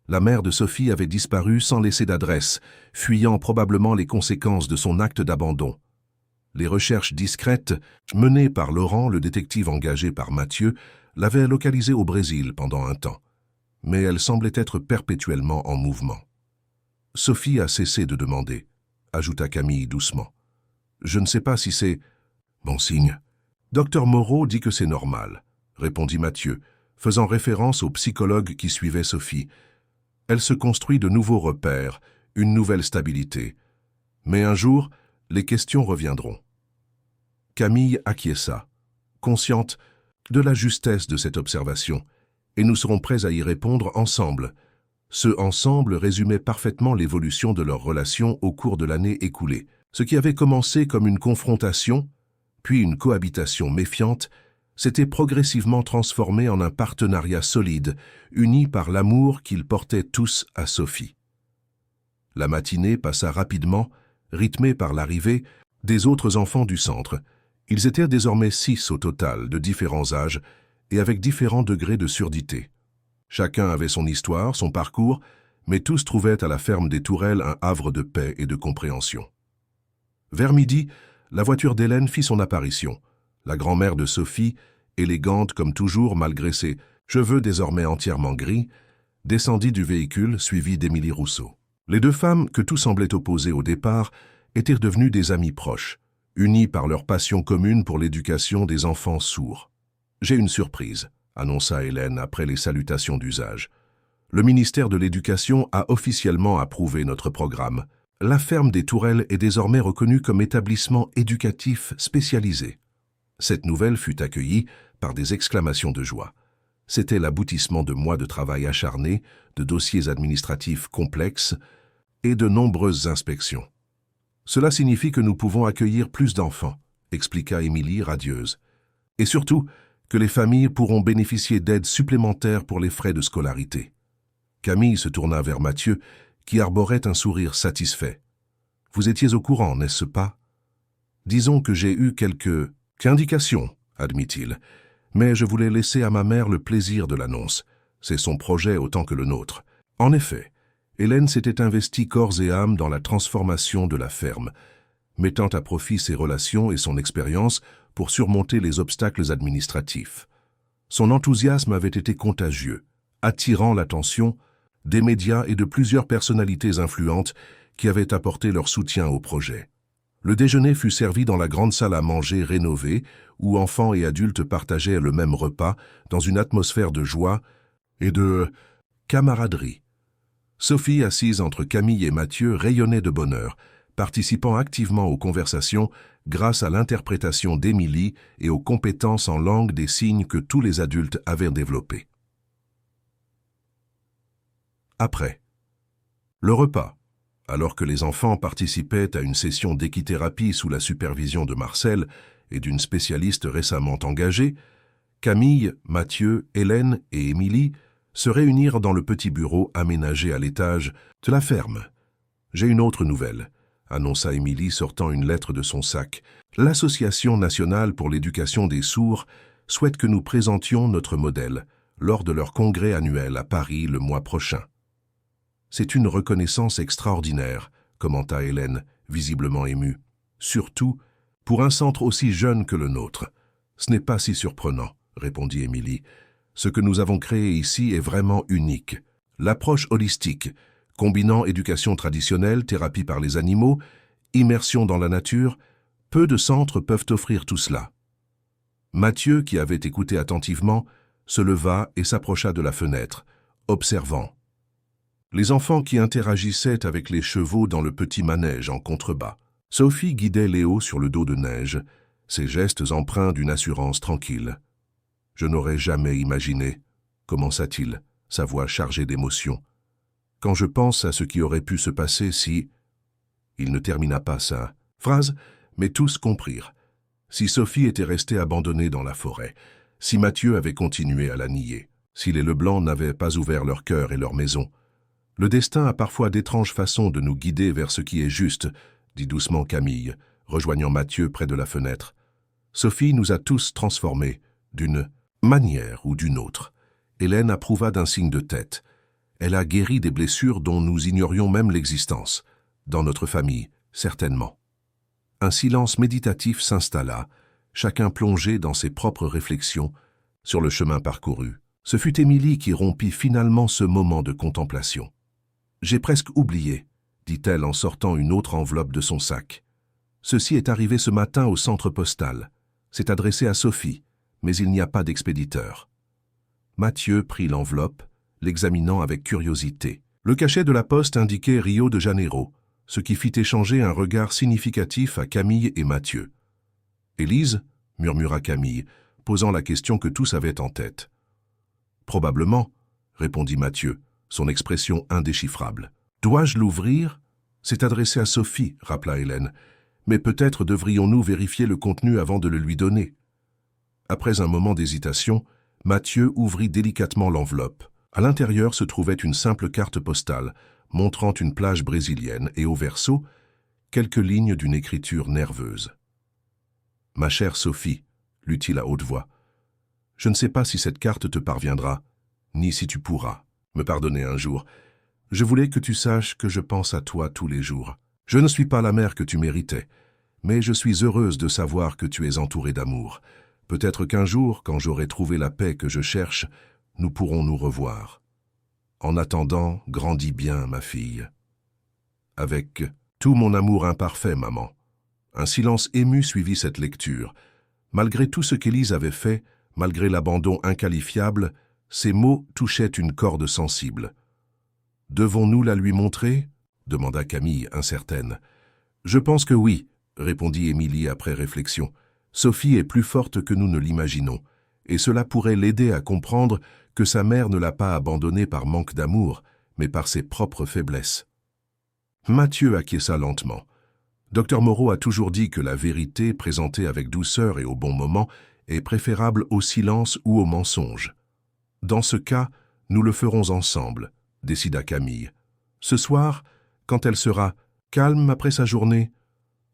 La mère de Sophie avait disparu sans laisser d'adresse, fuyant probablement les conséquences de son acte d'abandon. Les recherches discrètes, menées par Laurent, le détective engagé par Mathieu, l'avaient localisée au Brésil pendant un temps. Mais elle semblait être perpétuellement en mouvement. « Sophie a cessé de demander », ajouta Camille doucement. « Je ne sais pas si c'est... bon signe. »« Docteur Moreau dit que c'est normal », répondit Mathieu, faisant référence au psychologue qui suivait Sophie. « Elle se construit de nouveaux repères, une nouvelle stabilité. Mais un jour, les questions reviendront. » Camille acquiesça, consciente de la justesse de cette observation, et nous serons prêts à y répondre ensemble. Ce « ensemble » résumait parfaitement l'évolution de leur relation au cours de l'année écoulée. Ce qui avait commencé comme une confrontation, puis une cohabitation méfiante, s'était progressivement transformé en un partenariat solide, uni par l'amour qu'ils portaient tous à Sophie. La matinée passa rapidement, rythmée par l'arrivée des autres enfants du centre. Ils étaient désormais 6 au total, de différents âges et avec différents degrés de surdité. Chacun avait son histoire, son parcours, mais tous trouvaient à la ferme des Tourelles un havre de paix et de compréhension. Vers midi, la voiture d'Hélène fit son apparition. La grand-mère de Sophie, élégante comme toujours malgré ses cheveux désormais entièrement gris, descendit du véhicule suivie d'Émilie Rousseau. Les 2 femmes, que tout semblait opposer au départ, étaient devenues des amies proches, unies par leur passion commune pour l'éducation des enfants sourds. « J'ai une surprise », annonça Hélène après les salutations d'usage. « Le ministère de l'Éducation a officiellement approuvé notre programme. La ferme des Tourelles est désormais reconnue comme établissement éducatif spécialisé. Cette nouvelle fut accueillie par des exclamations de joie. C'était l'aboutissement de mois de travail acharné, de dossiers administratifs complexes et de nombreuses inspections. Cela signifie que nous pouvons accueillir plus d'enfants, expliqua Émilie radieuse. Et surtout, que les familles pourront bénéficier d'aides supplémentaires pour les frais de scolarité. Camille se tourna vers Mathieu, qui arborait un sourire satisfait. « Vous étiez au courant, n'est-ce pas ?»« Disons que j'ai eu quelques indications, admit-il, mais je voulais laisser à ma mère le plaisir de l'annonce. C'est son projet autant que le nôtre. » En effet, Hélène s'était investie corps et âme dans la transformation de la ferme, mettant à profit ses relations et son expérience pour surmonter les obstacles administratifs. Son enthousiasme avait été contagieux, attirant l'attention des médias et de plusieurs personnalités influentes qui avaient apporté leur soutien au projet. Le déjeuner fut servi dans la grande salle à manger rénovée, où enfants et adultes partageaient le même repas dans une atmosphère de joie et de camaraderie. Sophie, assise entre Camille et Mathieu, rayonnait de bonheur, participant activement aux conversations grâce à l'interprétation d'Émilie et aux compétences en langue des signes que tous les adultes avaient développées. Après. Le repas. Alors que les enfants participaient à une session d'équithérapie sous la supervision de Marcel et d'une spécialiste récemment engagée, Camille, Mathieu, Hélène et Émilie se réunirent dans le petit bureau aménagé à l'étage de la ferme. « J'ai une autre nouvelle », annonça Émilie sortant une lettre de son sac. « L'Association nationale pour l'éducation des sourds souhaite que nous présentions notre modèle lors de leur congrès annuel à Paris le mois prochain. » « C'est une reconnaissance extraordinaire, » commenta Hélène, visiblement émue. « Surtout pour un centre aussi jeune que le nôtre. »« Ce n'est pas si surprenant, » répondit Émilie. « Ce que nous avons créé ici est vraiment unique. L'approche holistique, combinant éducation traditionnelle, thérapie par les animaux, immersion dans la nature, peu de centres peuvent offrir tout cela. » Mathieu, qui avait écouté attentivement, se leva et s'approcha de la fenêtre, observant. Les enfants qui interagissaient avec les chevaux dans le petit manège en contrebas. Sophie guidait Léo sur le dos de neige, ses gestes empreints d'une assurance tranquille. « Je n'aurais jamais imaginé, » commença-t-il, sa voix chargée d'émotion. « Quand je pense à ce qui aurait pu se passer si... » Il ne termina pas sa phrase, mais tous comprirent. Si Sophie était restée abandonnée dans la forêt, si Mathieu avait continué à la nier, si les Leblanc n'avaient pas ouvert leur cœur et leur maison. Le destin a parfois d'étranges façons de nous guider vers ce qui est juste, dit doucement Camille, rejoignant Mathieu près de la fenêtre. Sophie nous a tous transformés, d'une manière ou d'une autre. Hélène approuva d'un signe de tête. Elle a guéri des blessures dont nous ignorions même l'existence. Dans notre famille, certainement. Un silence méditatif s'installa, chacun plongé dans ses propres réflexions sur le chemin parcouru. Ce fut Émilie qui rompit finalement ce moment de contemplation. « J'ai presque oublié, » dit-elle en sortant une autre enveloppe de son sac. « Ceci est arrivé ce matin au centre postal. C'est adressé à Sophie, mais il n'y a pas d'expéditeur. » Mathieu prit l'enveloppe, l'examinant avec curiosité. Le cachet de la poste indiquait Rio de Janeiro, ce qui fit échanger un regard significatif à Camille et Mathieu. « Élise » murmura Camille, posant la question que tous avaient en tête. « Probablement, » répondit Mathieu, son expression indéchiffrable. « Dois-je l'ouvrir » ? C'est adressé à Sophie, rappela Hélène. « Mais peut-être devrions-nous vérifier le contenu avant de le lui donner. » Après un moment d'hésitation, Mathieu ouvrit délicatement l'enveloppe. À l'intérieur se trouvait une simple carte postale, montrant une plage brésilienne et au verso, quelques lignes d'une écriture nerveuse. « Ma chère Sophie, » lut-il à haute voix, « je ne sais pas si cette carte te parviendra, ni si tu pourras me pardonner un jour. Je voulais que tu saches que je pense à toi tous les jours. Je ne suis pas la mère que tu méritais, mais je suis heureuse de savoir que tu es entourée d'amour. Peut-être qu'un jour, quand j'aurai trouvé la paix que je cherche, nous pourrons nous revoir. En attendant, grandis bien, ma fille. Avec tout mon amour imparfait, maman. » Un silence ému suivit cette lecture. Malgré tout ce qu'Élise avait fait, malgré l'abandon inqualifiable, ces mots touchaient une corde sensible. « Devons-nous la lui montrer » demanda Camille, incertaine. « Je pense que oui, répondit Émilie après réflexion. Sophie est plus forte que nous ne l'imaginons, et cela pourrait l'aider à comprendre que sa mère ne l'a pas abandonnée par manque d'amour, mais par ses propres faiblesses. Mathieu acquiesça lentement. Dr Moreau a toujours dit que la vérité, présentée avec douceur et au bon moment, est préférable au silence ou au mensonge. Dans ce cas, nous le ferons ensemble, décida Camille. Ce soir, quand elle sera calme après sa journée.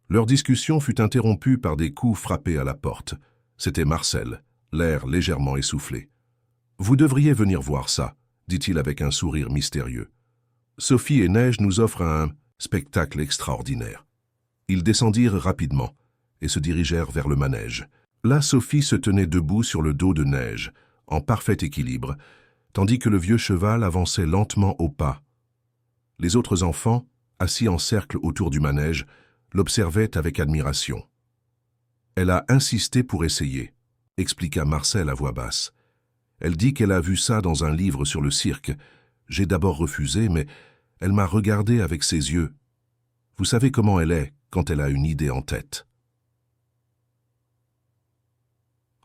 Leur discussion fut interrompue par des coups frappés à la porte. C'était Marcel, l'air légèrement essoufflé. « Vous devriez venir voir ça, » dit-il avec un sourire mystérieux. « Sophie et Neige nous offrent un spectacle extraordinaire. » Ils descendirent rapidement et se dirigèrent vers le manège. Là, Sophie se tenait debout sur le dos de Neige, en parfait équilibre, tandis que le vieux cheval avançait lentement au pas. Les autres enfants, assis en cercle autour du manège, l'observaient avec admiration. « Elle a insisté pour essayer », expliqua Marcel à voix basse. « Elle dit qu'elle a vu ça dans un livre sur le cirque. J'ai d'abord refusé, mais elle m'a regardé avec ses yeux. Vous savez comment elle est quand elle a une idée en tête. »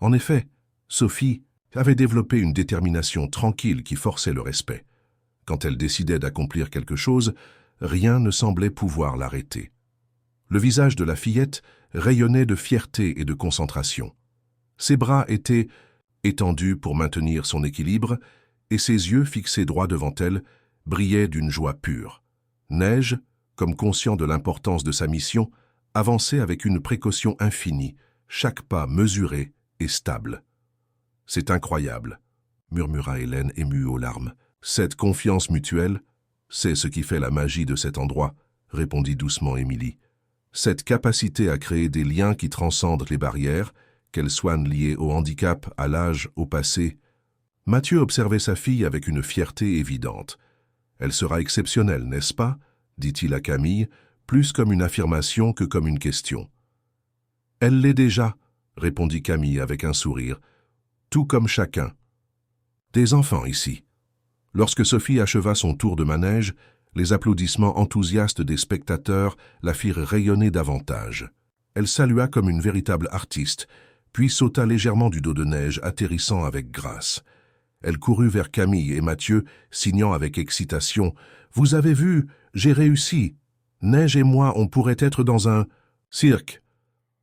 En effet, Sophie avait développé une détermination tranquille qui forçait le respect. Quand elle décidait d'accomplir quelque chose, rien ne semblait pouvoir l'arrêter. Le visage de la fillette rayonnait de fierté et de concentration. Ses bras étaient étendus pour maintenir son équilibre, et ses yeux, fixés droit devant elle, brillaient d'une joie pure. Neige, comme conscient de l'importance de sa mission, avançait avec une précaution infinie, chaque pas mesuré et stable. « C'est incroyable », murmura Hélène émue aux larmes. « Cette confiance mutuelle, c'est ce qui fait la magie de cet endroit, » répondit doucement Émilie. « Cette capacité à créer des liens qui transcendent les barrières, qu'elles soient liées au handicap, à l'âge, au passé. » Mathieu observait sa fille avec une fierté évidente. « Elle sera exceptionnelle, n'est-ce pas ?» dit-il à Camille, plus comme une affirmation que comme une question. « Elle l'est déjà, » répondit Camille avec un sourire, « tout comme chacun. Des enfants ici. » Lorsque Sophie acheva son tour de manège, les applaudissements enthousiastes des spectateurs la firent rayonner davantage. Elle salua comme une véritable artiste, puis sauta légèrement du dos de Neige, atterrissant avec grâce. Elle courut vers Camille et Mathieu, signant avec excitation « Vous avez vu, j'ai réussi. Neige et moi, on pourrait être dans un cirque. »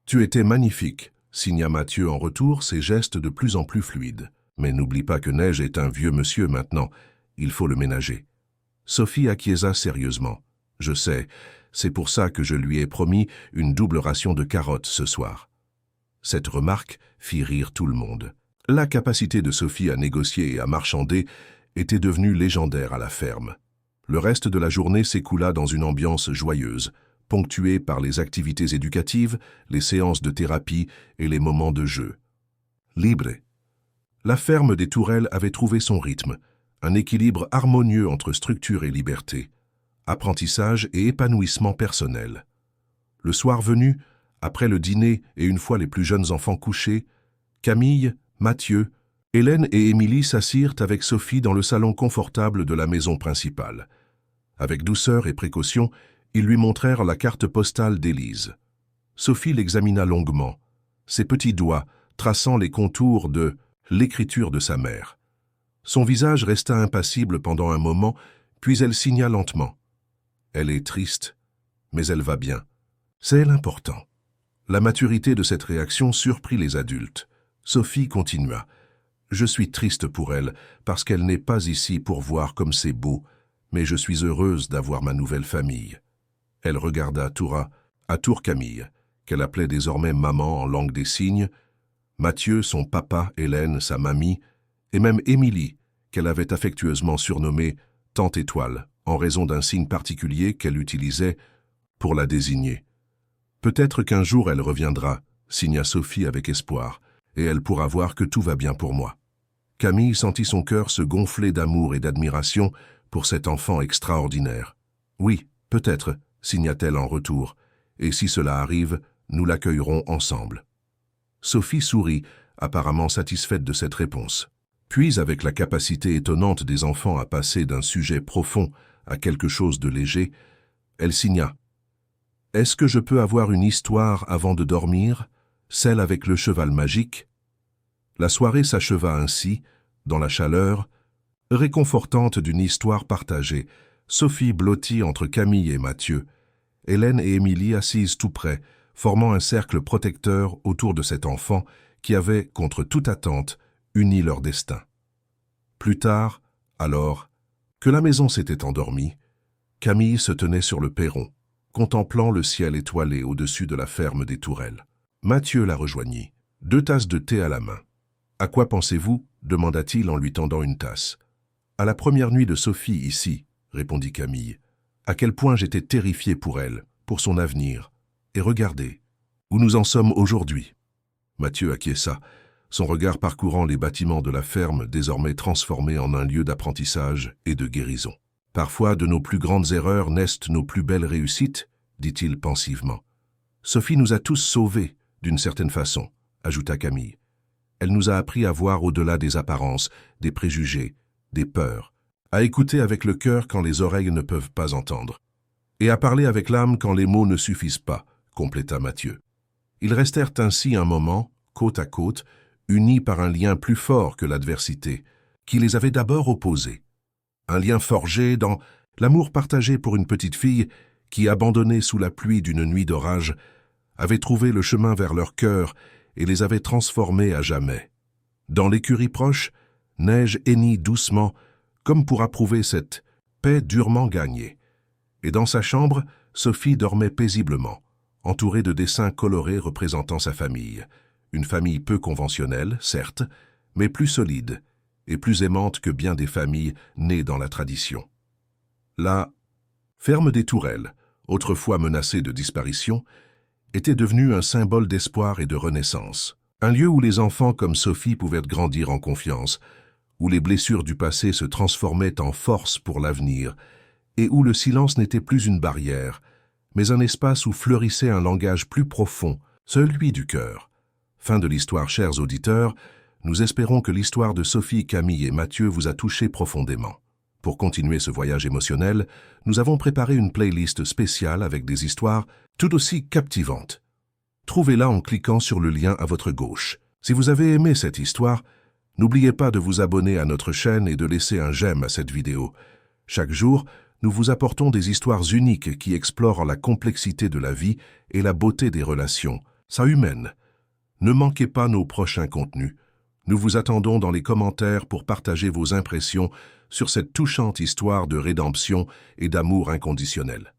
« Tu étais magnifique, » signa Mathieu en retour, ses gestes de plus en plus fluides. « Mais n'oublie pas que Neige est un vieux monsieur maintenant. Il faut le ménager. » Sophie acquiesça sérieusement. « Je sais, c'est pour ça que je lui ai promis une double ration de carottes ce soir. » Cette remarque fit rire tout le monde. La capacité de Sophie à négocier et à marchander était devenue légendaire à la ferme. Le reste de la journée s'écoula dans une ambiance joyeuse, ponctuée par les activités éducatives, les séances de thérapie et les moments de jeu. Libre. La ferme des Tourelles avait trouvé son rythme, un équilibre harmonieux entre structure et liberté, apprentissage et épanouissement personnel. Le soir venu, après le dîner et une fois les plus jeunes enfants couchés, Camille, Mathieu, Hélène et Émilie s'assirent avec Sophie dans le salon confortable de la maison principale. Avec douceur et précaution, ils lui montrèrent la carte postale d'Élise. Sophie l'examina longuement, ses petits doigts traçant les contours de l'écriture de sa mère. Son visage resta impassible pendant un moment, puis elle signa lentement. « Elle est triste, mais elle va bien. C'est l'important. » La maturité de cette réaction surprit les adultes. Sophie continua. « Je suis triste pour elle, parce qu'elle n'est pas ici pour voir comme c'est beau, mais je suis heureuse d'avoir ma nouvelle famille. » Elle regarda à tour Camille, qu'elle appelait désormais maman en langue des signes, Mathieu, son papa, Hélène, sa mamie, et même Émilie, qu'elle avait affectueusement surnommée Tante Étoile, en raison d'un signe particulier qu'elle utilisait pour la désigner. « Peut-être qu'un jour elle reviendra, » signa Sophie avec espoir, « et elle pourra voir que tout va bien pour moi. » Camille sentit son cœur se gonfler d'amour et d'admiration pour cet enfant extraordinaire. « Oui, peut-être, » signa-t-elle en retour, « et si cela arrive, nous l'accueillerons ensemble. » Sophie sourit, apparemment satisfaite de cette réponse. Puis, avec la capacité étonnante des enfants à passer d'un sujet profond à quelque chose de léger, Elle signa. « Est-ce que je peux avoir une histoire avant de dormir, celle avec le cheval magique ?» La soirée s'acheva ainsi, dans la chaleur, réconfortante d'une histoire partagée, Sophie blottie entre Camille et Mathieu, Hélène et Émilie assises tout près, formant un cercle protecteur autour de cet enfant qui avait, contre toute attente, uni leur destin. Plus tard, alors, que la maison s'était endormie, Camille se tenait sur le perron, contemplant le ciel étoilé au-dessus de la ferme des Tourelles. Mathieu la rejoignit, 2 tasses de thé à la main. « À quoi pensez-vous » demanda-t-il en lui tendant une tasse. « À la première nuit de Sophie ici » répondit Camille. « À quel point j'étais terrifié pour elle, pour son avenir. Et regardez, où nous en sommes aujourd'hui. » Mathieu acquiesça, son regard parcourant les bâtiments de la ferme désormais transformés en un lieu d'apprentissage et de guérison. « Parfois, de nos plus grandes erreurs naissent nos plus belles réussites, » dit-il pensivement. « Sophie nous a tous sauvés, d'une certaine façon, » ajouta Camille. « Elle nous a appris à voir au-delà des apparences, des préjugés, des peurs, à écouter avec le cœur quand les oreilles ne peuvent pas entendre, et à parler avec l'âme quand les mots ne suffisent pas, » compléta Mathieu. Ils restèrent ainsi un moment, côte à côte, unis par un lien plus fort que l'adversité, qui les avait d'abord opposés. Un lien forgé dans l'amour partagé pour une petite fille qui, abandonnée sous la pluie d'une nuit d'orage, avait trouvé le chemin vers leur cœur et les avait transformés à jamais. Dans l'écurie proche, Neige hennit doucement, comme pour approuver cette paix durement gagnée. Et dans sa chambre, Sophie dormait paisiblement, entourée de dessins colorés représentant sa famille. Une famille peu conventionnelle, certes, mais plus solide et plus aimante que bien des familles nées dans la tradition. La ferme des Tourelles, autrefois menacée de disparition, était devenue un symbole d'espoir et de renaissance. Un lieu où les enfants comme Sophie pouvaient grandir en confiance, où les blessures du passé se transformaient en force pour l'avenir, et où le silence n'était plus une barrière, mais un espace où fleurissait un langage plus profond, celui du cœur. Fin de l'histoire, chers auditeurs. Nous espérons que l'histoire de Sophie, Camille et Mathieu vous a touché profondément. Pour continuer ce voyage émotionnel, nous avons préparé une playlist spéciale avec des histoires tout aussi captivantes. Trouvez-la en cliquant sur le lien à votre gauche. Si vous avez aimé cette histoire, n'oubliez pas de vous abonner à notre chaîne et de laisser un j'aime à cette vidéo. Chaque jour, nous vous apportons des histoires uniques qui explorent la complexité de la vie et la beauté des relations, ça humaine. Ne manquez pas nos prochains contenus. Nous vous attendons dans les commentaires pour partager vos impressions sur cette touchante histoire de rédemption et d'amour inconditionnel.